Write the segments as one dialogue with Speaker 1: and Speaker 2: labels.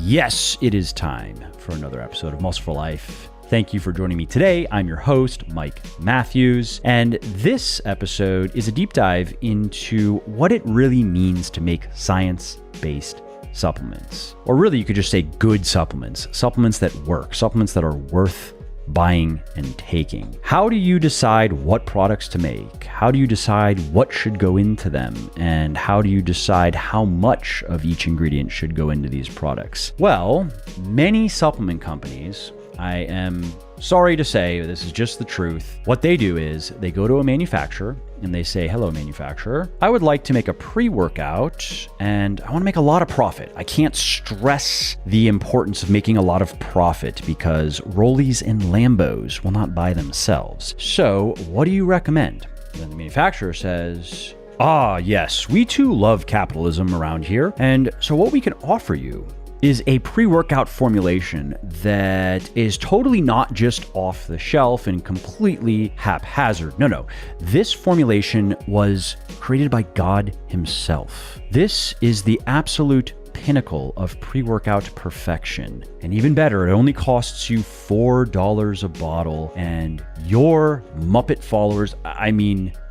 Speaker 1: Yes, it is time for another episode of Muscle for Life. Thank you for joining me today. I'm your host, Mike Matthews, and this episode is a deep dive into what it really means to make science-based supplements. Or really, you could just say good supplements, supplements that work, supplements that are worth buying and taking. How do you decide what products to make? How do you decide what should go into them? And how do you decide how much of each ingredient should go into these products? Well, many supplement companies, I am sorry to say, this is just the truth. What they do is they go to a manufacturer and they say, hello, manufacturer, I would like to make a pre-workout and I want to make a lot of profit. I can't stress the importance of making a lot of profit because Rollies and Lambos will not buy themselves. So what do you recommend? Then the manufacturer says, yes, we too love capitalism around here. And so what we can offer you is a pre-workout formulation that is totally not just off the shelf and completely haphazard. No. This formulation was created by God himself. This is the absolute pinnacle of pre-workout perfection. And even better, it only costs you $4 a bottle, and your Muppet followers,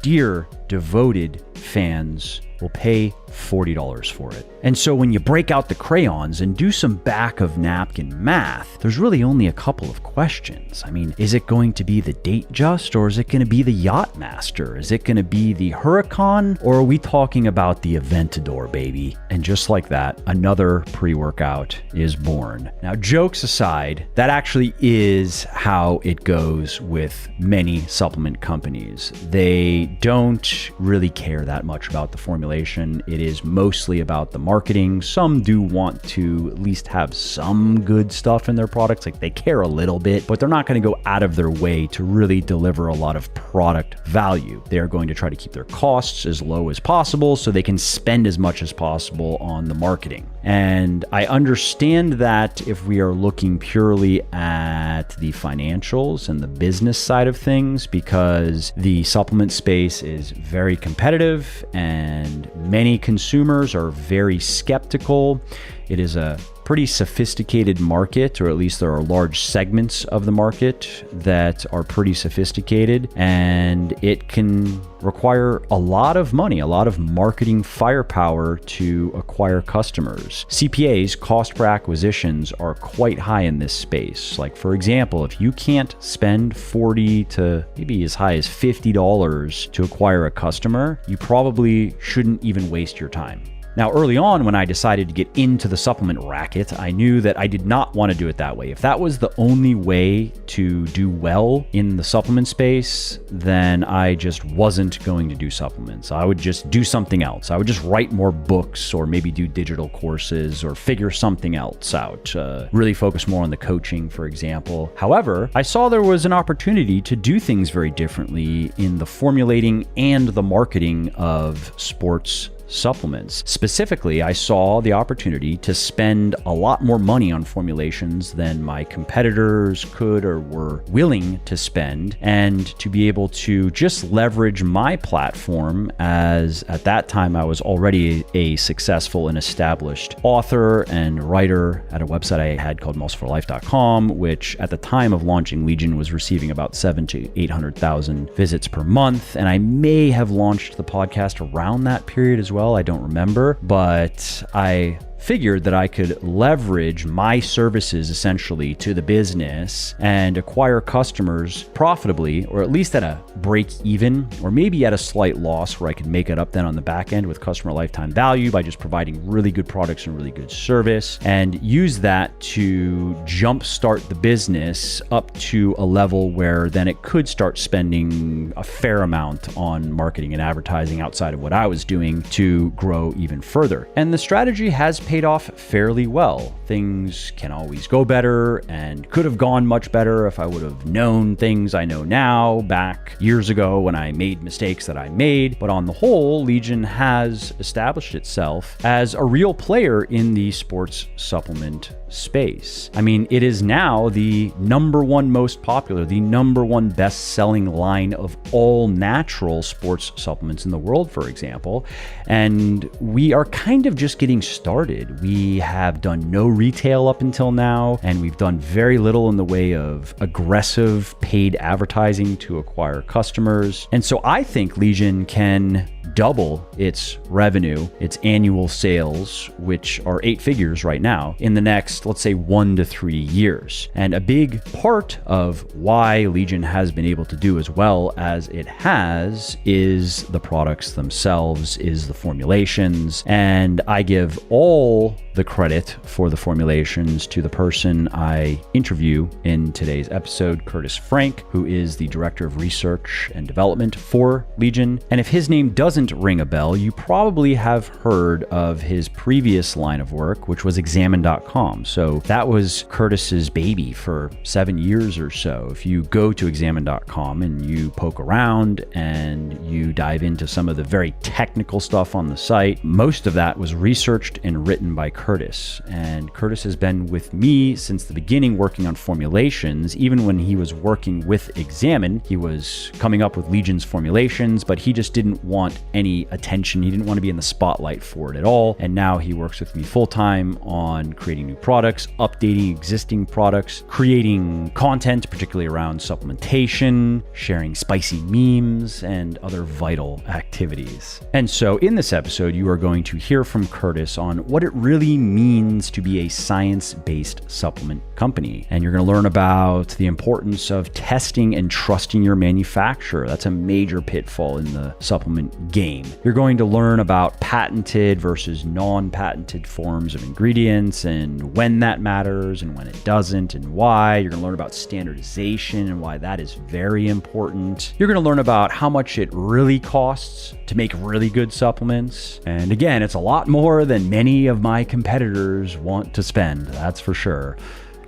Speaker 1: dear devoted fans, will pay $40 for it. And so when you break out the crayons and do some back of napkin math, there's really only a couple of questions. Is it going to be the Date Just, or is it going to be the Yacht Master? Is it going to be the Huracan, or are we talking about the Aventador, baby? And just like that, another pre-workout is born. Now, jokes aside, that actually is how it goes with many supplement companies. They don't really care that much about the formulation. It is mostly about the marketing. Some do want to at least have some good stuff in their products. Like, they care a little bit, but they're not going to go out of their way to really deliver a lot of product value. They are going to try to keep their costs as low as possible so they can spend as much as possible on the marketing. And I understand that if we are looking purely at the financials and the business side of things, because the supplement space is very competitive and many consumers are very skeptical. It is a pretty sophisticated market, or at least there are large segments of the market that are pretty sophisticated, and it can require a lot of money, a lot of marketing firepower to acquire customers. CPAs, cost per acquisitions, are quite high in this space. Like, for example, if you can't spend $40 to maybe as high as $50 to acquire a customer, you probably shouldn't even waste your time. Now, early on, when I decided to get into the supplement racket, I knew that I did not want to do it that way. If that was the only way to do well in the supplement space, then I just wasn't going to do supplements. I would just do something else. I would just write more books, or maybe do digital courses, or figure something else out. Really focus more on the coaching, for example. However, I saw there was an opportunity to do things very differently in the formulating and the marketing of sports supplements. Specifically, I saw the opportunity to spend a lot more money on formulations than my competitors could or were willing to spend, and to be able to just leverage my platform, as at that time I was already a successful and established author and writer at a website I had called muscleforlife.com, which at the time of launching Legion was receiving about 700,000 to 800,000 visits per month. And I may have launched the podcast around that period as well. I don't remember, but I figured that I could leverage my services essentially to the business and acquire customers profitably, or at least at a break even, or maybe at a slight loss where I could make it up then on the back end with customer lifetime value by just providing really good products and really good service, and use that to jumpstart the business up to a level where then it could start spending a fair amount on marketing and advertising outside of what I was doing to grow even further. And the strategy has paid off fairly well. Things can always go better and could have gone much better if I would have known things I know now back years ago when I made mistakes that I made. But on the whole, Legion has established itself as a real player in the sports supplement space. I mean, it is now the number one most popular, the number one best-selling line of all natural sports supplements in the world, for example. And we are kind of just getting started marketed. We have done no retail up until now, and we've done very little in the way of aggressive paid advertising to acquire customers. And so I think Legion can double its revenue, its annual sales, which are 8 figures right now, in the next, let's say, 1 to 3 years. And a big part of why Legion has been able to do as well as it has is the products themselves, is the formulations. And I give all the credit for the formulations to the person I interview in today's episode, Kurtis Frank, who is the Director of Research and Development for Legion. And if his name doesn't ring a bell, you probably have heard of his previous line of work, which was Examine.com. So that was Kurtis's baby for 7 years or so. If you go to Examine.com and you poke around and you dive into some of the very technical stuff on the site, most of that was researched and written by Kurtis. And Kurtis has been with me since the beginning working on formulations. Even when he was working with Examine, he was coming up with Legion's formulations, but he just didn't want any attention. He didn't want to be in the spotlight for it at all. And now he works with me full time on creating new products, updating existing products, creating content, particularly around supplementation, sharing spicy memes, and other vital activities. And so in this episode, you are going to hear from Kurtis on what it really means to be a science-based supplement company. And you're going to learn about the importance of testing and trusting your manufacturer. That's a major pitfall in the supplement game. You're going to learn about patented versus non-patented forms of ingredients and when that matters and when it doesn't and why. You're going to learn about standardization and why that is very important. You're going to learn about how much it really costs to make really good supplements. And again, it's a lot more than many of my competitors want to spend, that's for sure,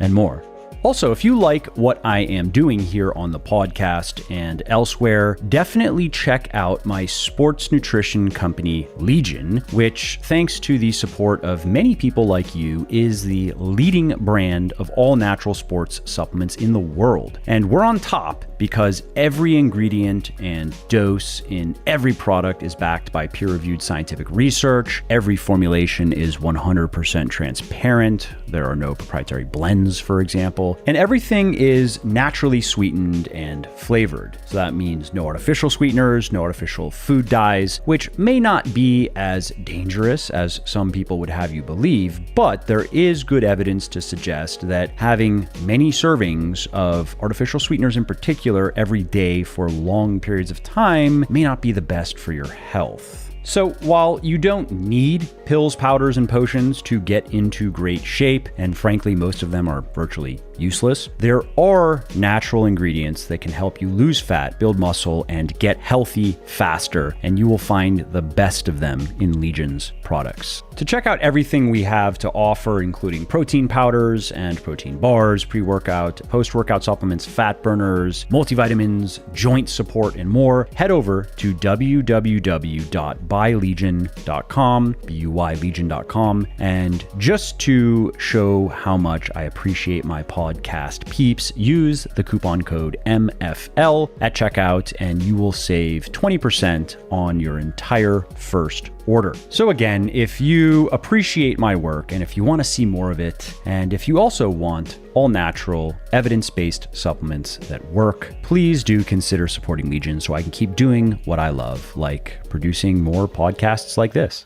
Speaker 1: and more. Also, if you like what I am doing here on the podcast and elsewhere, definitely check out my sports nutrition company, Legion, which, thanks to the support of many people like you, is the leading brand of all natural sports supplements in the world. And we're on top because every ingredient and dose in every product is backed by peer-reviewed scientific research. Every formulation is 100% transparent. There are no proprietary blends, for example. And everything is naturally sweetened and flavored. So that means no artificial sweeteners, no artificial food dyes, which may not be as dangerous as some people would have you believe, but there is good evidence to suggest that having many servings of artificial sweeteners in particular every day for long periods of time may not be the best for your health. So while you don't need pills, powders, and potions to get into great shape, and frankly, most of them are virtually useless, there are natural ingredients that can help you lose fat, build muscle, and get healthy faster, and you will find the best of them in Legion's products. To check out everything we have to offer, including protein powders and protein bars, pre-workout, post-workout supplements, fat burners, multivitamins, joint support, and more, head over to www.buylegion.com, BUYlegion.com. And just to show how much I appreciate my podcast peeps, use the coupon code MFL at checkout and you will save 20% on your entire first order. So again, if you appreciate my work and if you want to see more of it, and if you also want all natural, evidence-based supplements that work, please do consider supporting Legion so I can keep doing what I love, like producing more podcasts like this.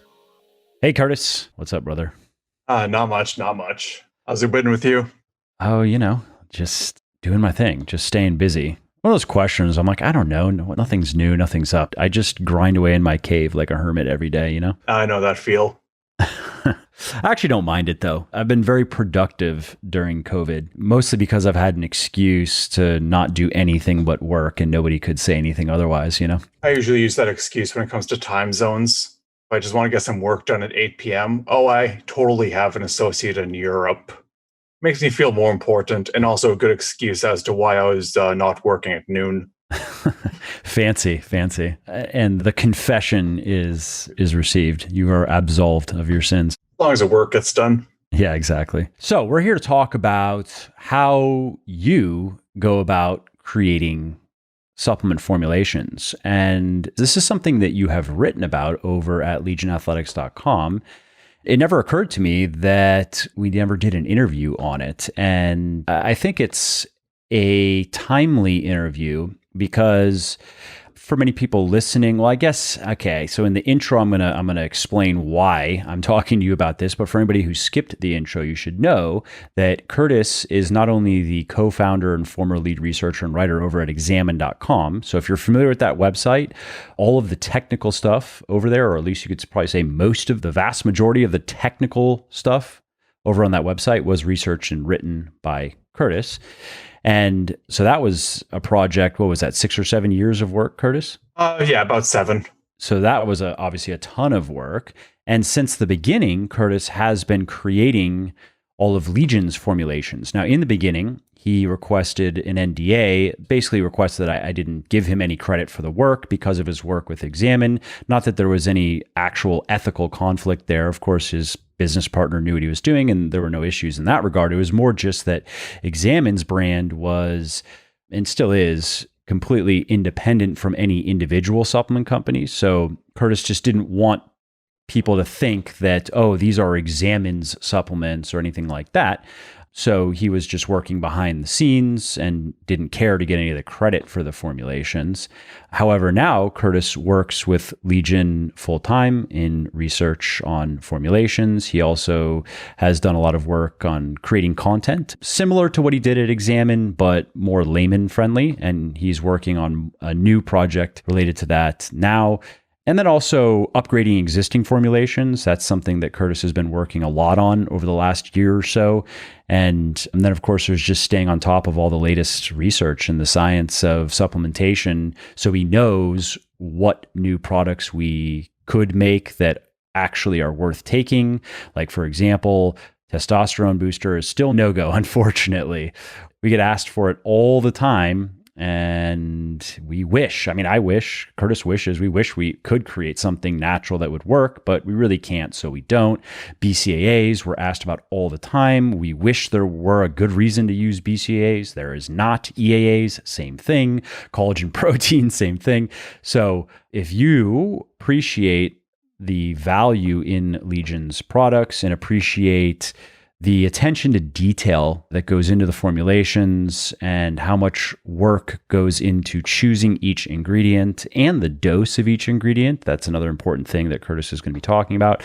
Speaker 1: Hey, Kurtis. What's up, brother?
Speaker 2: Not much. How's it been with you?
Speaker 1: Oh, just doing my thing, just staying busy. One of those questions, I'm like, I don't know. Nothing's new. Nothing's up. I just grind away in my cave like a hermit every day,
Speaker 2: I know that feel.
Speaker 1: I actually don't mind it, though. I've been very productive during COVID, mostly because I've had an excuse to not do anything but work and nobody could say anything otherwise,
Speaker 2: I usually use that excuse when it comes to time zones. If I just want to get some work done at 8 p.m. Oh, I totally have an associate in Europe. Makes me feel more important, and also a good excuse as to why I was not working at noon.
Speaker 1: Fancy. And the confession is received. You are absolved of your sins.
Speaker 2: As long as the work gets done.
Speaker 1: Yeah, exactly. So we're here to talk about how you go about creating supplement formulations. And this is something that you have written about over at legionathletics.com. it never occurred to me that we never did an interview on it. And I think it's a timely interview because for many people listening, well, I guess, okay, so in the intro, I'm gonna explain why I'm talking to you about this, but for anybody who skipped the intro, you should know that Kurtis is not only the co-founder and former lead researcher and writer over at examine.com. So if you're familiar with that website, all of the technical stuff over there, or at least you could probably say most of the vast majority of the technical stuff over on that website was researched and written by Kurtis. And so that was a project, what was that, 6 or 7 years of work, Kurtis?
Speaker 2: Yeah, about 7.
Speaker 1: So that was obviously a ton of work. And since the beginning, Kurtis has been creating all of Legion's formulations. Now, in the beginning, he requested an NDA, basically requested that I didn't give him any credit for the work because of his work with Examine. Not that there was any actual ethical conflict there. Of course, his business partner knew what he was doing and there were no issues in that regard. It was more just that Examine's brand was, and still is, completely independent from any individual supplement company. So Kurtis just didn't want people to think that, oh, these are Examine's supplements or anything like that. So he was just working behind the scenes and didn't care to get any of the credit for the formulations. However, now Kurtis works with Legion full-time in research on formulations. He also has done a lot of work on creating content, similar to what he did at Examine, but more layman-friendly. And he's working on a new project related to that now. And then also upgrading existing formulations. That's something that Kurtis has been working a lot on over the last year or so. And then, of course, there's just staying on top of all the latest research in the science of supplementation. So he knows what new products we could make that actually are worth taking. Like, for example, testosterone booster is still no-go, unfortunately. We get asked for it all the time. And we wish, I wish, Kurtis wishes, we wish we could create something natural that would work, but we really can't, so we don't. BCAAs we're asked about all the time. We wish there were a good reason to use BCAAs. There is not. EAAs, same thing. Collagen protein, same thing. So if you appreciate the value in Legion's products and appreciate the attention to detail that goes into the formulations and how much work goes into choosing each ingredient and the dose of each ingredient, that's another important thing that Kurtis is going to be talking about,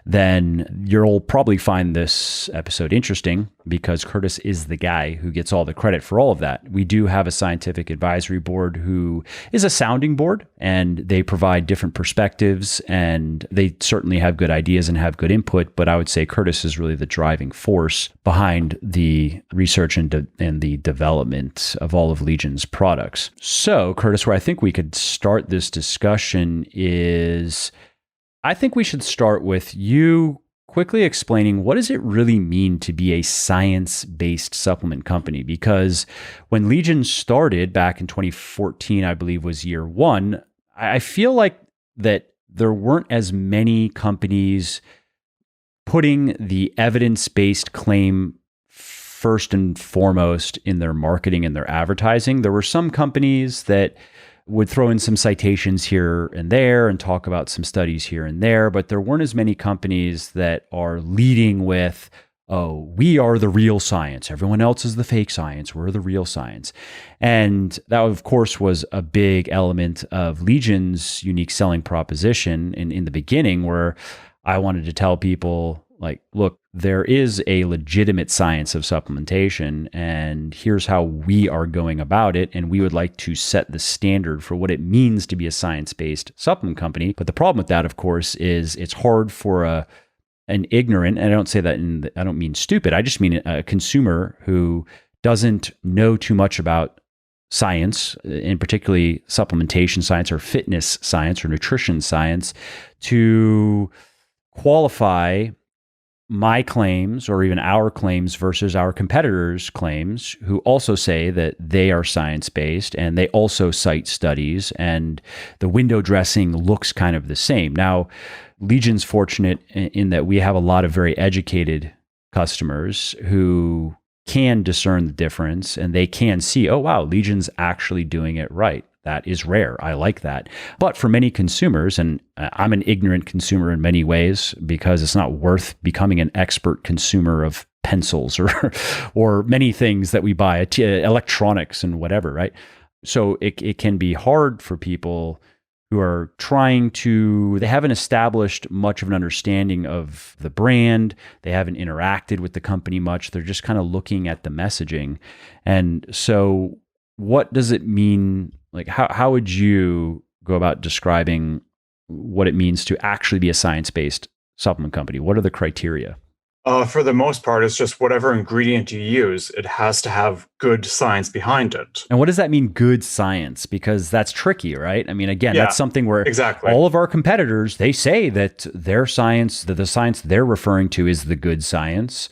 Speaker 1: then you'll probably find this episode interesting because Kurtis is the guy who gets all the credit for all of that. We do have a scientific advisory board who is a sounding board, and they provide different perspectives, and they certainly have good ideas and have good input, but I would say Kurtis is really the driving force behind the research and the development of all of Legion's products. So, Kurtis, where I think we could start this discussion is, I think we should start with you quickly explaining what does it really mean to be a science-based supplement company? Because when Legion started back in 2014, I believe was year one, I feel like that there weren't as many companies putting the evidence-based claim first and foremost in their marketing and their advertising. There were some companies that would throw in some citations here and there and talk about some studies here and there, but there weren't as many companies that are leading with, oh, we are the real science. Everyone else is the fake science. We're the real science. And that, of course, was a big element of Legion's unique selling proposition in the beginning, where I wanted to tell people, like, look, there is a legitimate science of supplementation, and here's how we are going about it. And we would like to set the standard for what it means to be a science-based supplement company. But the problem with that, of course, is it's hard for an ignorant, and I don't say that I don't mean stupid, I just mean a consumer who doesn't know too much about science, in particularly supplementation science or fitness science or nutrition science, to qualify my claims or even our claims versus our competitors' claims, who also say that they are science-based and they also cite studies, and the window dressing looks kind of the same. Now, Legion's fortunate in that we have a lot of very educated customers who can discern the difference, and they can see, oh, wow, Legion's actually doing it right. That is rare. I like that. But for many consumers, and I'm an ignorant consumer in many ways because it's not worth becoming an expert consumer of pencils or many things that we buy, electronics and whatever, right? So it can be hard for people who are they haven't established much of an understanding of the brand. They haven't interacted with the company much. They're just kind of looking at the messaging. And so what does it mean? Like, how would you go about describing what it means to actually be a science-based supplement company? What are the criteria?
Speaker 2: For the most part, it's just whatever ingredient you use, it has to have good science behind it.
Speaker 1: And what does that mean, good science? Because that's tricky, right? I mean, again, that's something where
Speaker 2: exactly.
Speaker 1: All of our competitors, they say that their science, that the science they're referring to is the good science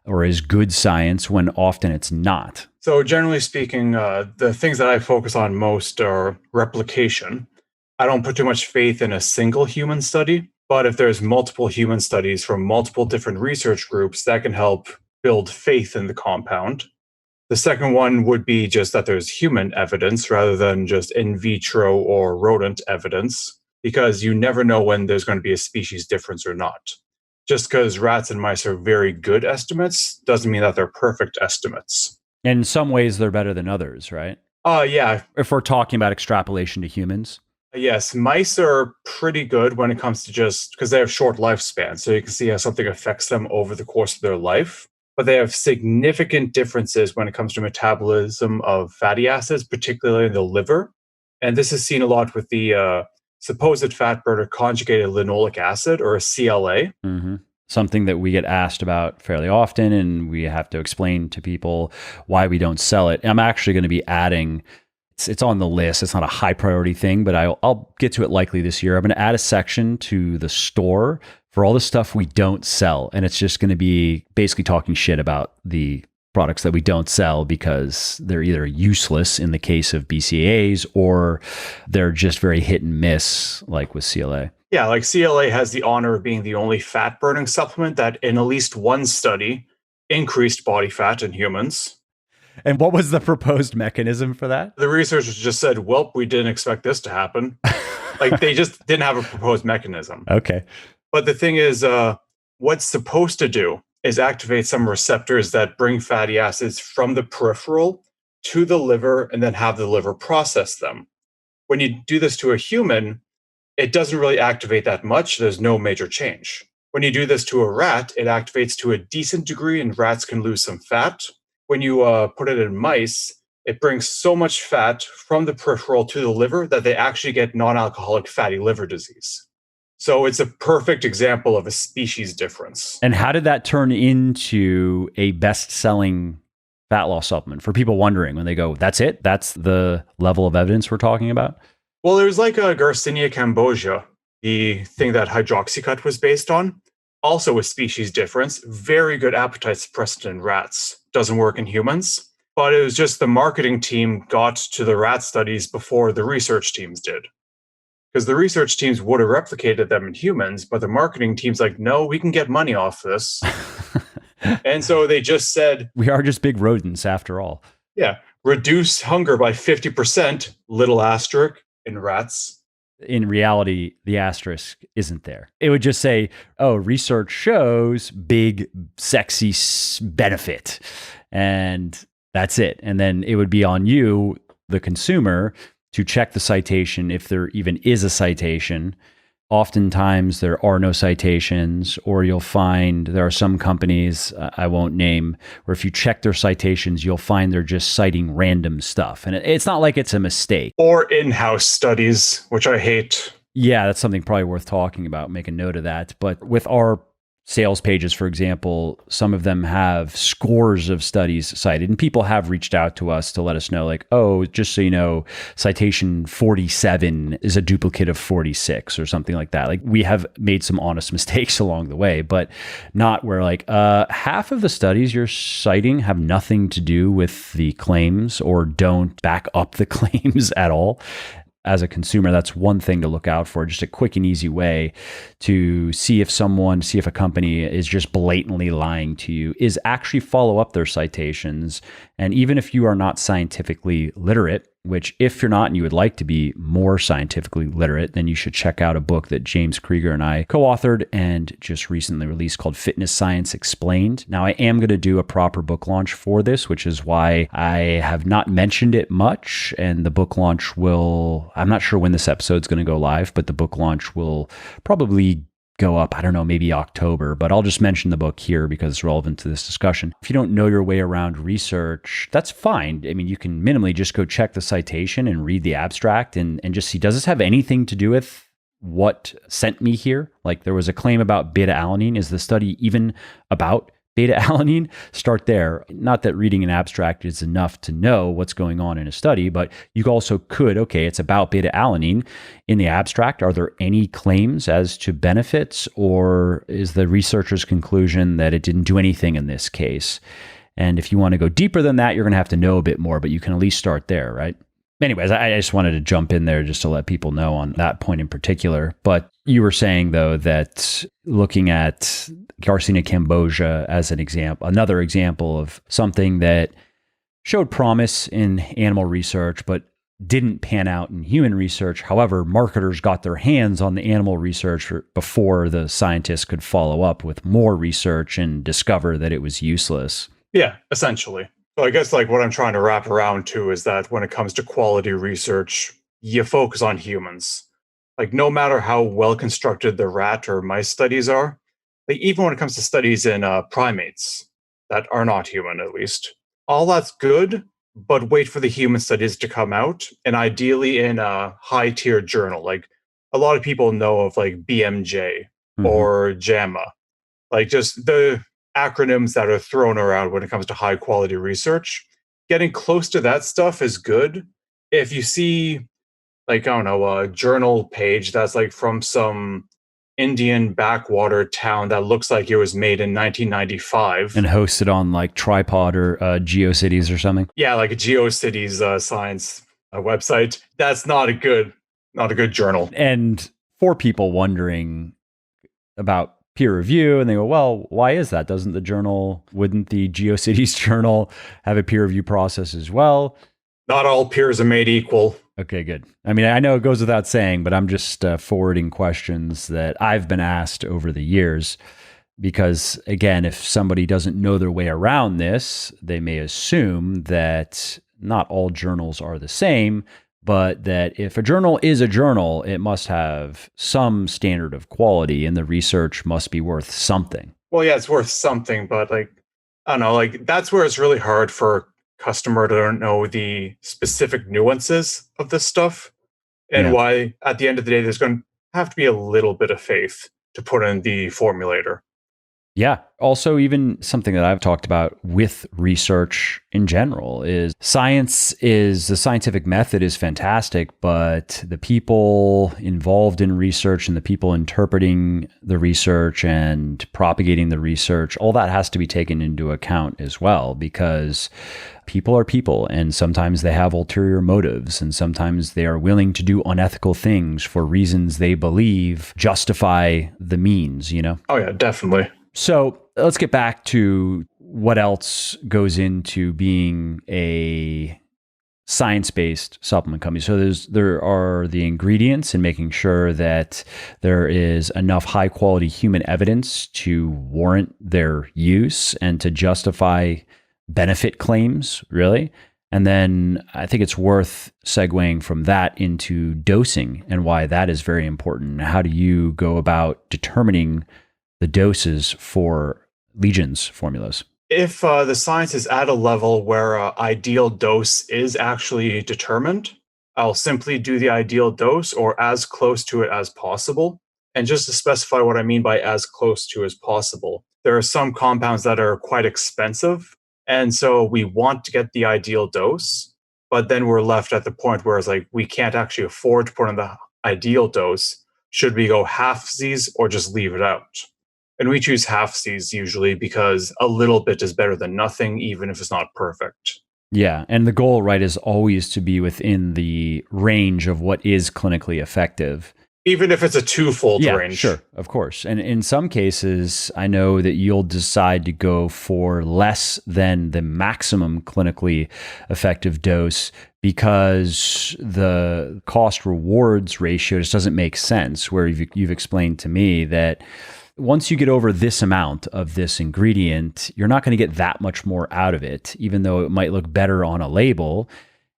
Speaker 1: or is good science when often it's not.
Speaker 2: So generally speaking, the things that I focus on most are replication. I don't put too much faith in a single human study. But if there's multiple human studies from multiple different research groups, that can help build faith in the compound. The second one would be just that there's human evidence rather than just in vitro or rodent evidence, because you never know when there's going to be a species difference or not. Just because rats and mice are very good estimates doesn't mean that they're perfect estimates.
Speaker 1: And in some ways, they're better than others, right?
Speaker 2: Yeah.
Speaker 1: If we're talking about extrapolation to humans.
Speaker 2: Yes, mice are pretty good when it comes to just because they have short lifespans. So you can see how something affects them over the course of their life. But they have significant differences when it comes to metabolism of fatty acids, particularly in the liver. And this is seen a lot with the supposed fat burner conjugated linoleic acid, or a CLA.
Speaker 1: Mm-hmm. Something that we get asked about fairly often, and we have to explain to people why we don't sell it. I'm actually going to be adding... It's on the list. It's not a high priority thing, but I'll get to it likely this year. I'm going to add a section to the store for all the stuff we don't sell. And it's just going to be basically talking shit about the products that we don't sell because they're either useless in the case of BCAAs or they're just very hit and miss, like with CLA.
Speaker 2: Yeah, like CLA has the honor of being the only fat burning supplement that in at least one study increased body fat in humans.
Speaker 1: And what was the proposed mechanism for that?
Speaker 2: The researchers just said, well, we didn't expect this to happen. Like they just didn't have a proposed mechanism.
Speaker 1: Okay.
Speaker 2: But the thing is, what's supposed to do is activate some receptors that bring fatty acids from the peripheral to the liver and then have the liver process them. When you do this to a human, it doesn't really activate that much. There's no major change. When you do this to a rat, it activates to a decent degree and rats can lose some fat. When you put it in mice, it brings so much fat from the peripheral to the liver that they actually get non-alcoholic fatty liver disease. So it's a perfect example of a species difference.
Speaker 1: And how did that turn into a best-selling fat loss supplement? For people wondering when they go, that's it? That's the level of evidence we're talking about?
Speaker 2: Well, there's like a Garcinia cambogia, the thing that hydroxycut was based on. Also a species difference, very good appetite suppressant in rats. Doesn't work in humans. But it was just the marketing team got to the rat studies before the research teams did. Because the research teams would have replicated them in humans, but the marketing team's like, no, we can get money off this. And so they just said...
Speaker 1: We are just big rodents after all.
Speaker 2: Yeah. Reduce hunger by 50%, little asterisk, in rats.
Speaker 1: In reality, the asterisk isn't there. It would just say, oh, research shows big, sexy benefit. And that's it. And then it would be on you, the consumer, to check the citation if there even is a citation. Oftentimes there are no citations, or you'll find there are some companies, I won't name, where if you check their citations, you'll find they're just citing random stuff. And it's not like it's a mistake.
Speaker 2: Or in-house studies, which I hate.
Speaker 1: Yeah, that's something probably worth talking about. Make a note of that. But with our sales pages, for example, some of them have scores of studies cited, and people have reached out to us to let us know, like, oh, just so you know, citation 47 is a duplicate of 46 or something like that. Like, we have made some honest mistakes along the way, but not where like half of the studies you're citing have nothing to do with the claims or don't back up the claims at all. As a consumer, that's one thing to look out for, just a quick and easy way to see if a company is just blatantly lying to you, is actually follow up their citations. And even if you are not scientifically literate, which if you're not and you would like to be more scientifically literate, then you should check out a book that James Krieger and I co-authored and just recently released called Fitness Science Explained. Now, I am going to do a proper book launch for this, which is why I have not mentioned it much. And the book launch I'm not sure when this episode's going to go live, but the book launch will probably go up, I don't know, maybe October, but I'll just mention the book here because it's relevant to this discussion. If you don't know your way around research, that's fine. I mean, you can minimally just go check the citation and read the abstract and just see, does this have anything to do with what sent me here? Like there was a claim about beta-alanine. Is the study even about beta-alanine? Start there. Not that reading an abstract is enough to know what's going on in a study, but you also could, okay, it's about beta-alanine. In the abstract, are there any claims as to benefits, or is the researcher's conclusion that it didn't do anything in this case? And if you want to go deeper than that, you're going to have to know a bit more, but you can at least start there, right? Anyways, I just wanted to jump in there just to let people know on that point in particular. But you were saying, though, that looking at Garcinia cambogia as an example, another example of something that showed promise in animal research, but didn't pan out in human research. However, marketers got their hands on the animal research before the scientists could follow up with more research and discover that it was useless.
Speaker 2: Yeah, essentially. So I guess like what I'm trying to wrap around to is that when it comes to quality research, you focus on humans. Like no matter how well constructed the rat or mice studies are, like even when it comes to studies in primates that are not human, at least, all that's good, but wait for the human studies to come out, and ideally in a high-tier journal. Like a lot of people know of like BMJ or JAMA, like just the acronyms that are thrown around when it comes to high quality research. Getting close to that stuff is good. If you see, like, I don't know, a journal page that's like from some Indian backwater town that looks like it was made in 1995
Speaker 1: and hosted on like Tripod or GeoCities or something.
Speaker 2: Yeah, like a GeoCities science website. That's not a good journal.
Speaker 1: And for people wondering about peer review, and they go, well, why is that? Wouldn't the GeoCities journal have a peer review process as well?
Speaker 2: Not all peers are made equal.
Speaker 1: Okay, good. I mean, I know it goes without saying, but I'm just forwarding questions that I've been asked over the years. Because again, if somebody doesn't know their way around this, they may assume that not all journals are the same, but that if a journal is a journal, it must have some standard of quality and the research must be worth something.
Speaker 2: Well, yeah, it's worth something, but like, I don't know, like that's where it's really hard for a customer to know the specific nuances of this stuff and why at the end of the day, there's going to have to be a little bit of faith to put in the formulator.
Speaker 1: Yeah. Also, even something that I've talked about with research in general is the scientific method is fantastic, but the people involved in research and the people interpreting the research and propagating the research, all that has to be taken into account as well, because people are people and sometimes they have ulterior motives and sometimes they are willing to do unethical things for reasons they believe justify the means, you know?
Speaker 2: Oh, yeah, definitely.
Speaker 1: So let's get back to what else goes into being a science-based supplement company. So there are the ingredients and making sure that there is enough high-quality human evidence to warrant their use and to justify benefit claims, really. And then I think it's worth segueing from that into dosing and why that is very important. How do you go about determining the doses for Legion's formulas?
Speaker 2: If the science is at a level where ideal dose is actually determined, I'll simply do the ideal dose or as close to it as possible. And just to specify what I mean by as close to as possible, there are some compounds that are quite expensive. And so we want to get the ideal dose, but then we're left at the point where it's like we can't actually afford to put in the ideal dose. Should we go halfsies or just leave it out? And we choose halfsies usually because a little bit is better than nothing, even if it's not perfect.
Speaker 1: Yeah. And the goal, right, is always to be within the range of what is clinically effective.
Speaker 2: Even if it's a twofold
Speaker 1: Yeah,
Speaker 2: range.
Speaker 1: sure, of course. And in some cases, I know that you'll decide to go for less than the maximum clinically effective dose because the cost rewards ratio just doesn't make sense, where you've explained to me that once you get over this amount of this ingredient, you're not going to get that much more out of it, even though it might look better on a label.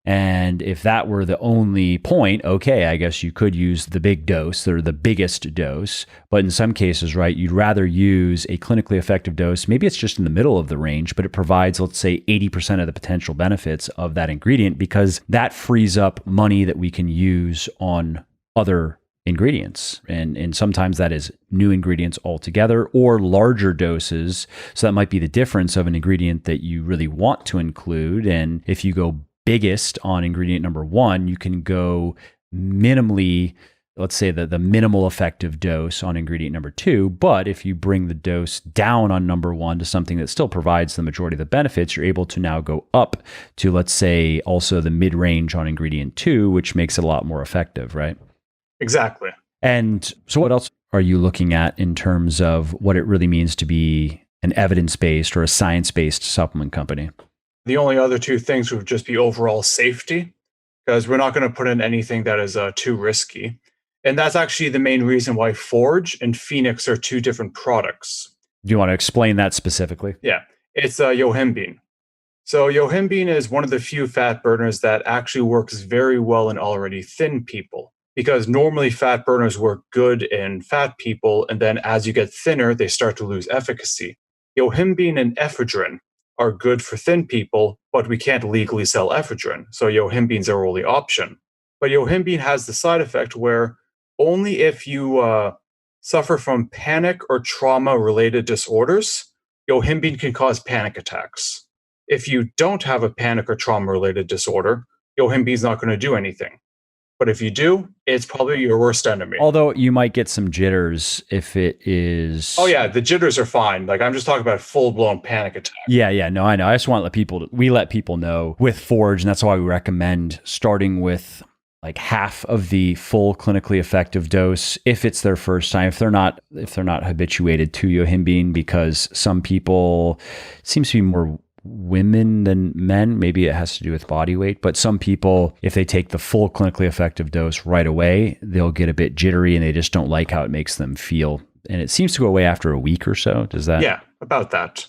Speaker 1: And if that were the only point, okay, I guess you could use the big dose or the biggest dose. But in some cases, right, you'd rather use a clinically effective dose. Maybe it's just in the middle of the range, but it provides, let's say, 80% of the potential benefits of that ingredient, because that frees up money that we can use on other ingredients. And sometimes that is new ingredients altogether or larger doses. So that might be the difference of an ingredient that you really want to include. And if you go biggest on ingredient number 1, you can go minimally, let's say the minimal effective dose on ingredient number 2. But if you bring the dose down on number 1 to something that still provides the majority of the benefits, you're able to now go up to, let's say, also the mid-range on ingredient 2, which makes it a lot more effective, right?
Speaker 2: Exactly.
Speaker 1: And so what else are you looking at in terms of what it really means to be an evidence-based or a science-based supplement company?
Speaker 2: The only other two things would just be overall safety, because we're not going to put in anything that is too risky. And that's actually the main reason why Forge and Phoenix are two different products.
Speaker 1: Do you want to explain that specifically?
Speaker 2: Yeah, it's yohimbine. So yohimbine is one of the few fat burners that actually works very well in already thin people, because normally fat burners work good in fat people, and then as you get thinner, they start to lose efficacy. Yohimbine and ephedrine are good for thin people, but we can't legally sell ephedrine, so yohimbine's our only option. But yohimbine has the side effect where only if you suffer from panic or trauma-related disorders, yohimbine can cause panic attacks. If you don't have a panic or trauma-related disorder, yohimbine's not going to do anything. But if you do, it's probably your worst enemy.
Speaker 1: Although you might get some jitters if it is...
Speaker 2: Oh yeah, the jitters are fine. Like, I'm just talking about full-blown panic attack.
Speaker 1: Yeah, no, I know. I just want to let people know with Forge, and that's why we recommend starting with like half of the full clinically effective dose if it's their first time, if they're not habituated to yohimbine, because some people, it seems to be more women than men. Maybe it has to do with body weight, but some people, if they take the full clinically effective dose right away, they'll get a bit jittery and they just don't like how it makes them feel. And it seems to go away after a week or so. Does that?
Speaker 2: Yeah, about that.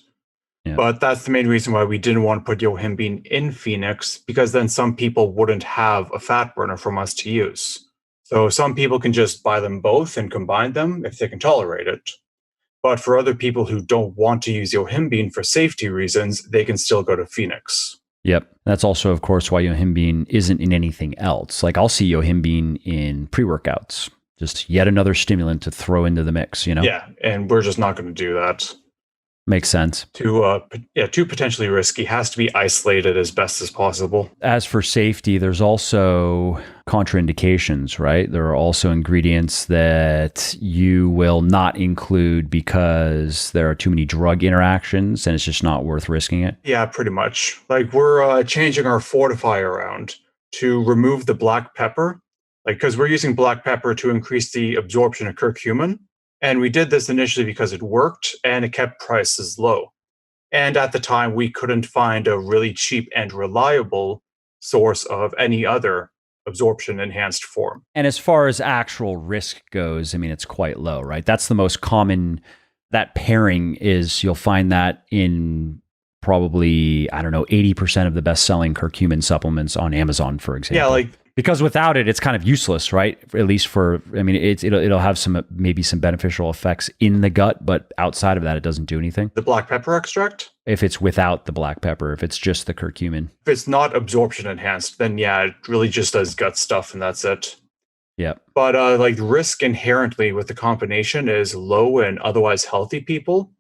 Speaker 1: Yeah.
Speaker 2: But that's the main reason why we didn't want to put yohimbine in Phoenix, because then some people wouldn't have a fat burner from us to use. So some people can just buy them both and combine them if they can tolerate it. But for other people who don't want to use yohimbine for safety reasons, they can still go to Phoenix.
Speaker 1: Yep. That's also, of course, why yohimbine isn't in anything else. Like, I'll see yohimbine in pre-workouts, just yet another stimulant to throw into the mix, you know?
Speaker 2: Yeah, and we're just not going to do that.
Speaker 1: Makes sense.
Speaker 2: Too potentially risky. Has to be isolated as best as possible.
Speaker 1: As for safety, there's also contraindications, right? There are also ingredients that you will not include because there are too many drug interactions and it's just not worth risking it.
Speaker 2: Yeah, pretty much. Like, we're changing our fortify around to remove the black pepper, like, because we're using black pepper to increase the absorption of curcumin. And we did this initially because it worked and it kept prices low. And at the time, we couldn't find a really cheap and reliable source of any other absorption enhanced form.
Speaker 1: And as far as actual risk goes, I mean, it's quite low, right? That's the most common, that pairing is, you'll find that in probably, 80% of the best-selling curcumin supplements on Amazon, for example.
Speaker 2: Yeah,
Speaker 1: because without it, it's kind of useless, right? At least it'll have maybe some beneficial effects in the gut, but outside of that, it doesn't do anything.
Speaker 2: The black pepper extract?
Speaker 1: If it's without the black pepper, if it's just the curcumin.
Speaker 2: If it's not absorption enhanced, then yeah, it really just does gut stuff and that's it.
Speaker 1: Yeah.
Speaker 2: But risk inherently with the combination is low in otherwise healthy people.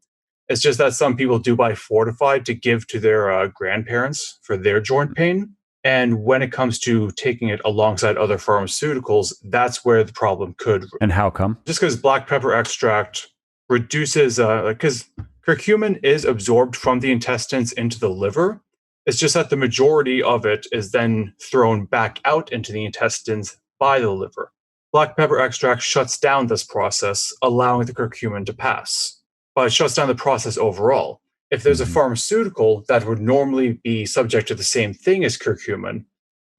Speaker 2: It's just that some people do buy Fortified to give to their grandparents for their joint pain. And when it comes to taking it alongside other pharmaceuticals, that's where the problem could.
Speaker 1: And how come?
Speaker 2: Just because black pepper extract reduces, because curcumin is absorbed from the intestines into the liver. It's just that the majority of it is then thrown back out into the intestines by the liver. Black pepper extract shuts down this process, allowing the curcumin to pass. But it shuts down the process overall. If there's a pharmaceutical that would normally be subject to the same thing as curcumin,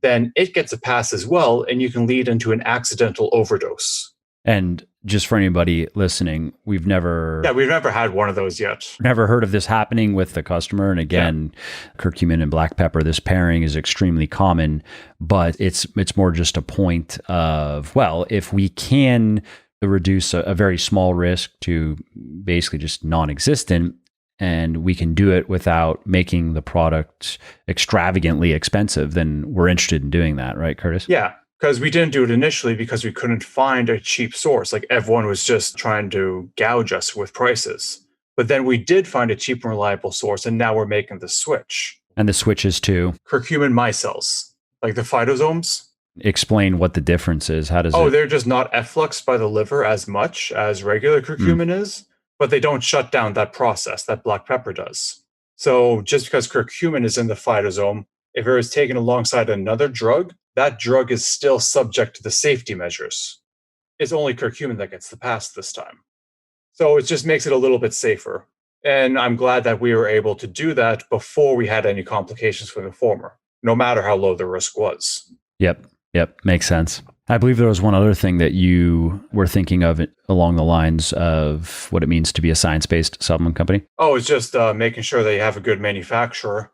Speaker 2: then it gets a pass as well, and you can lead into an accidental overdose.
Speaker 1: And just for anybody listening, we've never
Speaker 2: had one of those yet.
Speaker 1: Never heard of this happening with the customer. And again, curcumin and black pepper, this pairing is extremely common, but it's more just a point of, well, if we can reduce a very small risk to basically just non-existent, and we can do it without making the product extravagantly expensive, then we're interested in doing that, right, Kurtis?
Speaker 2: Yeah. Because we didn't do it initially because we couldn't find a cheap source. Like everyone was just trying to gouge us with prices. But then we did find a cheap and reliable source, and now we're making the switch.
Speaker 1: And the switch is to?
Speaker 2: Curcumin micelles, like the phytosomes.
Speaker 1: Explain what the difference is. How does
Speaker 2: they're just not effluxed by the liver as much as regular curcumin is, but they don't shut down that process that black pepper does. So just because curcumin is in the phytosome, if it was taken alongside another drug, that drug is still subject to the safety measures. It's only curcumin that gets the pass this time. So it just makes it a little bit safer. And I'm glad that we were able to do that before we had any complications with the former, no matter how low the risk was.
Speaker 1: Yep. Makes sense. I believe there was one other thing that you were thinking of along the lines of what it means to be a science-based supplement company.
Speaker 2: Oh, it's just making sure that you have a good manufacturer.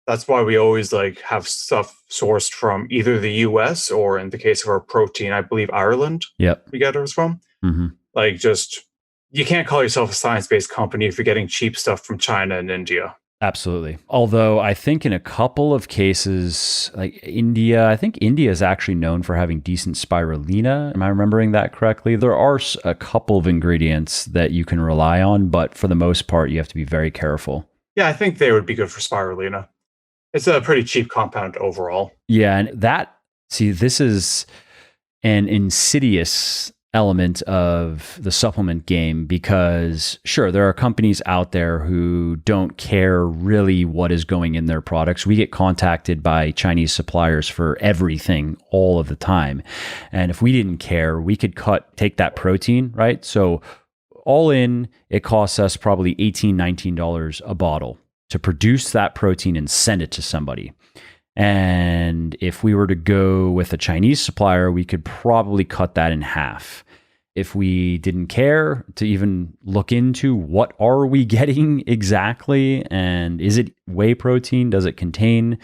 Speaker 2: That's why we always have stuff sourced from either the US or, in the case of our protein, I believe Ireland.
Speaker 1: Yep.
Speaker 2: We get ours from. You can't call yourself a science-based company if you're getting cheap stuff from China and India.
Speaker 1: Absolutely. Although I think in a couple of cases, like India, I think India is actually known for having decent spirulina. Am I remembering that correctly? There are a couple of ingredients that you can rely on, but for the most part, you have to be very careful.
Speaker 2: Yeah, I think they would be good for spirulina. It's a pretty cheap compound overall.
Speaker 1: Yeah, and this is an insidious element of the supplement game because, sure, there are companies out there who don't care really what is going in their products. We get contacted by Chinese suppliers for everything all of the time. And if we didn't care, we could take that protein, right? So all in, it costs us probably $18, $19 a bottle to produce that protein and send it to somebody. And if we were to go with a Chinese supplier, we could probably cut that in half. If we didn't care to even look into what are we getting exactly, and is it whey protein? Does it contain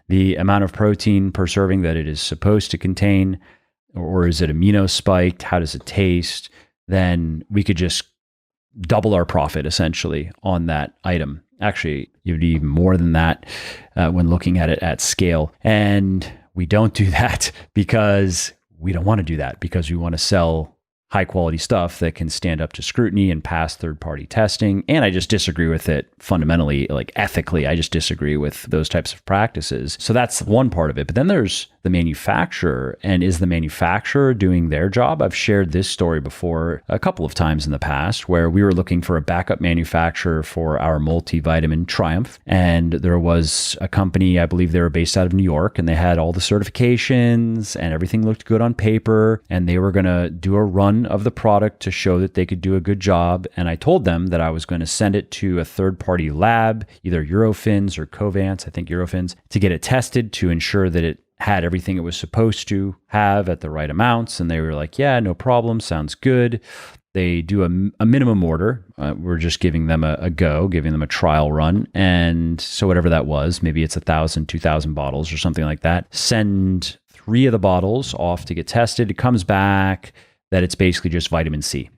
Speaker 1: the amount of protein per serving that it is supposed to contain? Or is it amino spiked? How does it taste? Then we could just double our profit essentially on that item. Actually, you would even more than that when looking at it at scale. And we don't do that because we don't want to do that, because we want to sell high quality stuff that can stand up to scrutiny and pass third-party testing. And I just disagree with it fundamentally, like ethically. I just disagree with those types of practices. So that's one part of it. But then there's the manufacturer. And is the manufacturer doing their job? I've shared this story before a couple of times in the past where we were looking for a backup manufacturer for our multivitamin Triumph. And there was a company, I believe they were based out of New York, and they had all the certifications and everything looked good on paper. And they were going to do a run of the product to show that they could do a good job. And I told them that I was going to send it to a third-party lab, either Eurofins or Covance, I think Eurofins, to get it tested to ensure that it had everything it was supposed to have at the right amounts. And they were like, yeah, no problem. Sounds good. They do a minimum order. We're just giving them a go, giving them a trial run. And so whatever that was, maybe it's 1,000, 2,000 bottles or something like that. Send 3 of the bottles off to get tested. It comes back that it's basically just vitamin C.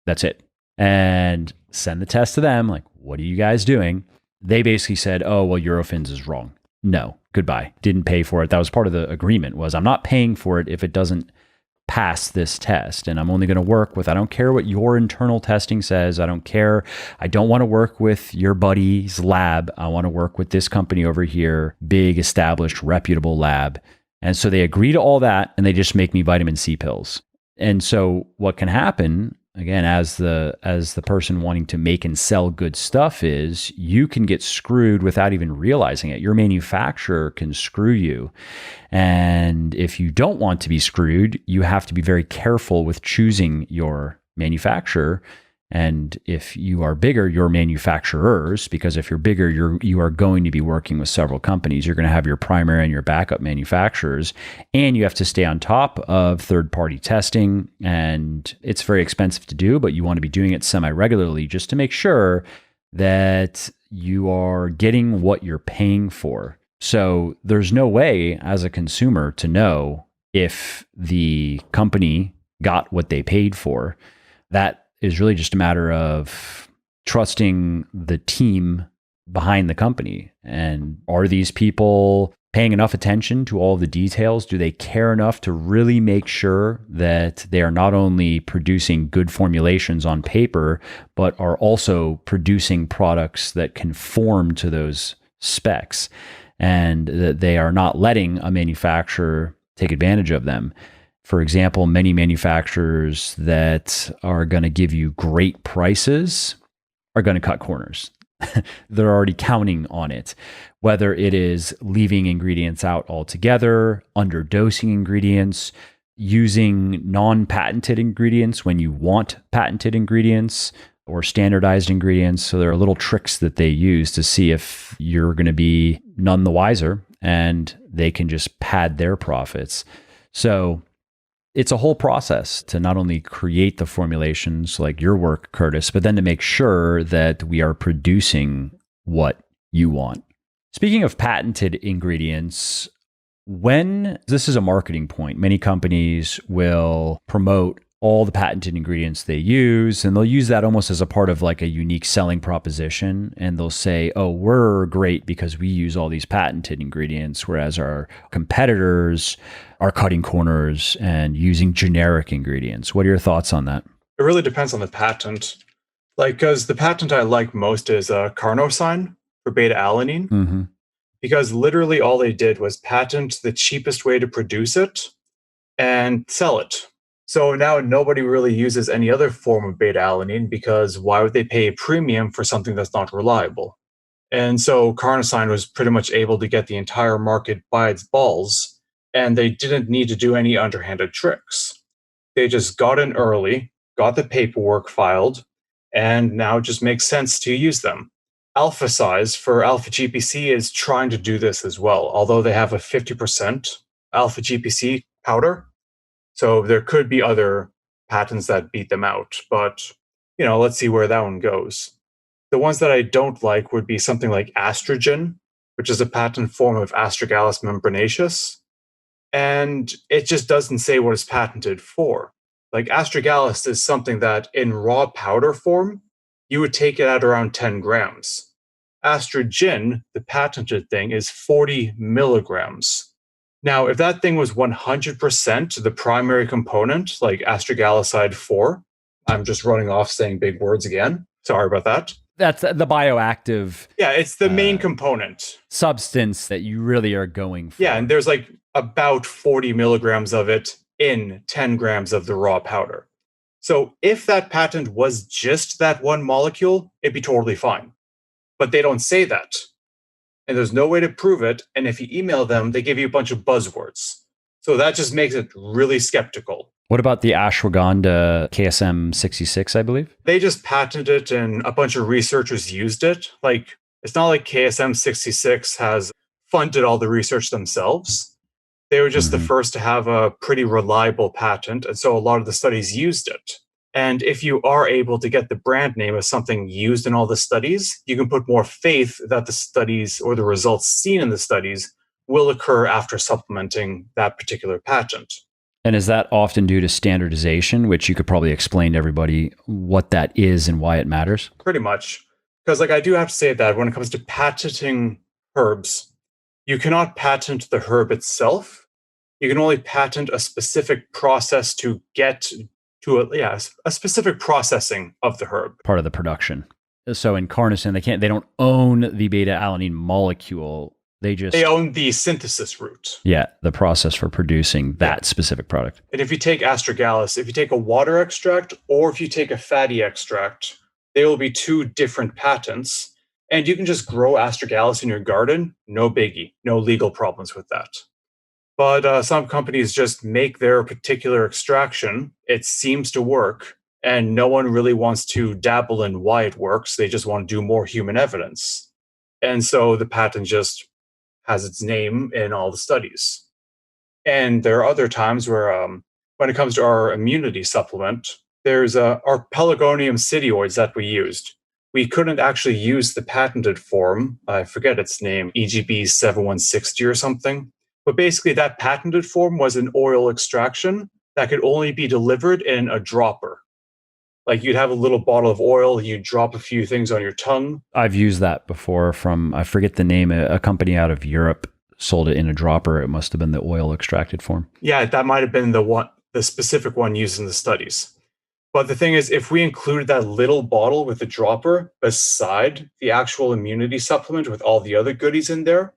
Speaker 1: That's it. And send the test to them. Like, what are you guys doing? They basically said, oh, well, Eurofins is wrong. No, goodbye. Didn't pay for it. That was part of the agreement, was I'm not paying for it if it doesn't pass this test. And I'm only going to work with, I don't care what your internal testing says. I don't care. I don't want to work with your buddy's lab. I want to work with this company over here, big, established, reputable lab. And so they agree to all that, and they just make me vitamin C pills. And so what can happen again, as the person wanting to make and sell good stuff is, you can get screwed without even realizing it. Your manufacturer can screw you. And if you don't want to be screwed, you have to be very careful with choosing your manufacturer. And if you are bigger, your manufacturers, because if you're bigger, you are going to be working with several companies. You're going to have your primary and your backup manufacturers, and you have to stay on top of third-party testing. And it's very expensive to do, but you want to be doing it semi-regularly just to make sure that you are getting what you're paying for. So there's no way as a consumer to know if the company got what they paid for. That is really just a matter of trusting the team behind the company. And are these people paying enough attention to all the details? Do they care enough to really make sure that they are not only producing good formulations on paper, but are also producing products that conform to those specs, and that they are not letting a manufacturer take advantage of them? For example, many manufacturers that are going to give you great prices are going to cut corners. They're already counting on it, whether it is leaving ingredients out altogether, underdosing ingredients, using non-patented ingredients when you want patented ingredients, or standardized ingredients. So there are little tricks that they use to see if you're going to be none the wiser, and they can just pad their profits. So it's a whole process to not only create the formulations like your work, Kurtis, but then to make sure that we are producing what you want. Speaking of patented ingredients, when this is a marketing point, many companies will promote all the patented ingredients they use, and they'll use that almost as a part of like a unique selling proposition. And they'll say, oh, we're great because we use all these patented ingredients, whereas our competitors are cutting corners and using generic ingredients. What are your thoughts on that?
Speaker 2: It really depends on the patent. Like, because the patent I like most is carnosine for beta alanine,
Speaker 1: Mm-hmm.
Speaker 2: because literally all they did was patent the cheapest way to produce it and sell it. So now nobody really uses any other form of beta alanine, because why would they pay a premium for something that's not reliable? And so carnosine was pretty much able to get the entire market by its balls, and they didn't need to do any underhanded tricks. They just got in early, got the paperwork filed, and now it just makes sense to use them. Alpha size for alpha GPC is trying to do this as well, although they have a 50% alpha GPC powder. So there could be other patents that beat them out, but let's see where that one goes. The ones that I don't like would be something like astrogen, which is a patent form of Astragalus membranaceus, and it just doesn't say what it's patented for. Like, astragalus is something that in raw powder form, you would take it at around 10 grams. Astrogen, the patented thing, is 40 milligrams. Now, if that thing was 100% the primary component, like astragalicide 4, I'm just running off saying big words again. Sorry about that.
Speaker 1: That's the bioactive.
Speaker 2: Yeah, it's the main component.
Speaker 1: Substance that you really are going for.
Speaker 2: Yeah, and there's like about 40 milligrams of it in 10 grams of the raw powder. So if that patent was just that one molecule, it'd be totally fine. But they don't say that. And there's no way to prove it. And if you email them, they give you a bunch of buzzwords. So that just makes it really skeptical.
Speaker 1: What about the ashwagandha KSM 66, I believe?
Speaker 2: They just patented it and a bunch of researchers used it. Like, it's not like KSM 66 has funded all the research themselves. They were just the first to have a pretty reliable patent. And so a lot of the studies used it. And if you are able to get the brand name of something used in all the studies, you can put more faith that the studies or the results seen in the studies will occur after supplementing that particular patent.
Speaker 1: And is that often due to standardization, which you could probably explain to everybody what that is and why it matters?
Speaker 2: Pretty much. Because I do have to say that when it comes to patenting herbs, you cannot patent the herb itself. You can only patent a specific process to get to a specific processing of the herb.
Speaker 1: Part of the production. So in carnosine, they don't own the beta alanine molecule.
Speaker 2: They own the synthesis route.
Speaker 1: Yeah, the process for producing that specific product.
Speaker 2: And if you take astragalus, if you take a water extract or if you take a fatty extract, they will be two different patents. And you can just grow astragalus in your garden. No biggie. No legal problems with that. But some companies just make their particular extraction. It seems to work. And no one really wants to dabble in why it works. They just want to do more human evidence. And so the patent just has its name in all the studies. And there are other times where, when it comes to our immunity supplement, there's our pelargonium sidioids that we used. We couldn't actually use the patented form. I forget its name, EGB 7160 or something. But basically, that patented form was an oil extraction that could only be delivered in a dropper. Like you'd have a little bottle of oil, you'd drop a few things on your tongue.
Speaker 1: I've used that before from, I forget the name, a company out of Europe sold it in a dropper. It must have been the oil extracted form.
Speaker 2: Yeah, that might have been the specific one used in the studies. But the thing is, if we included that little bottle with the dropper beside the actual immunity supplement with all the other goodies in there,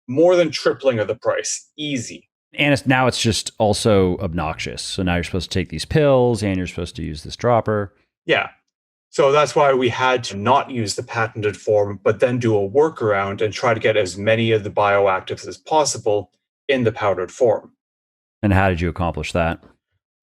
Speaker 2: more than tripling of the price. Easy.
Speaker 1: And now it's just also obnoxious. So now you're supposed to take these pills and you're supposed to use this dropper.
Speaker 2: Yeah. So that's why we had to not use the patented form, but then do a workaround and try to get as many of the bioactives as possible in the powdered form.
Speaker 1: And how did you accomplish that?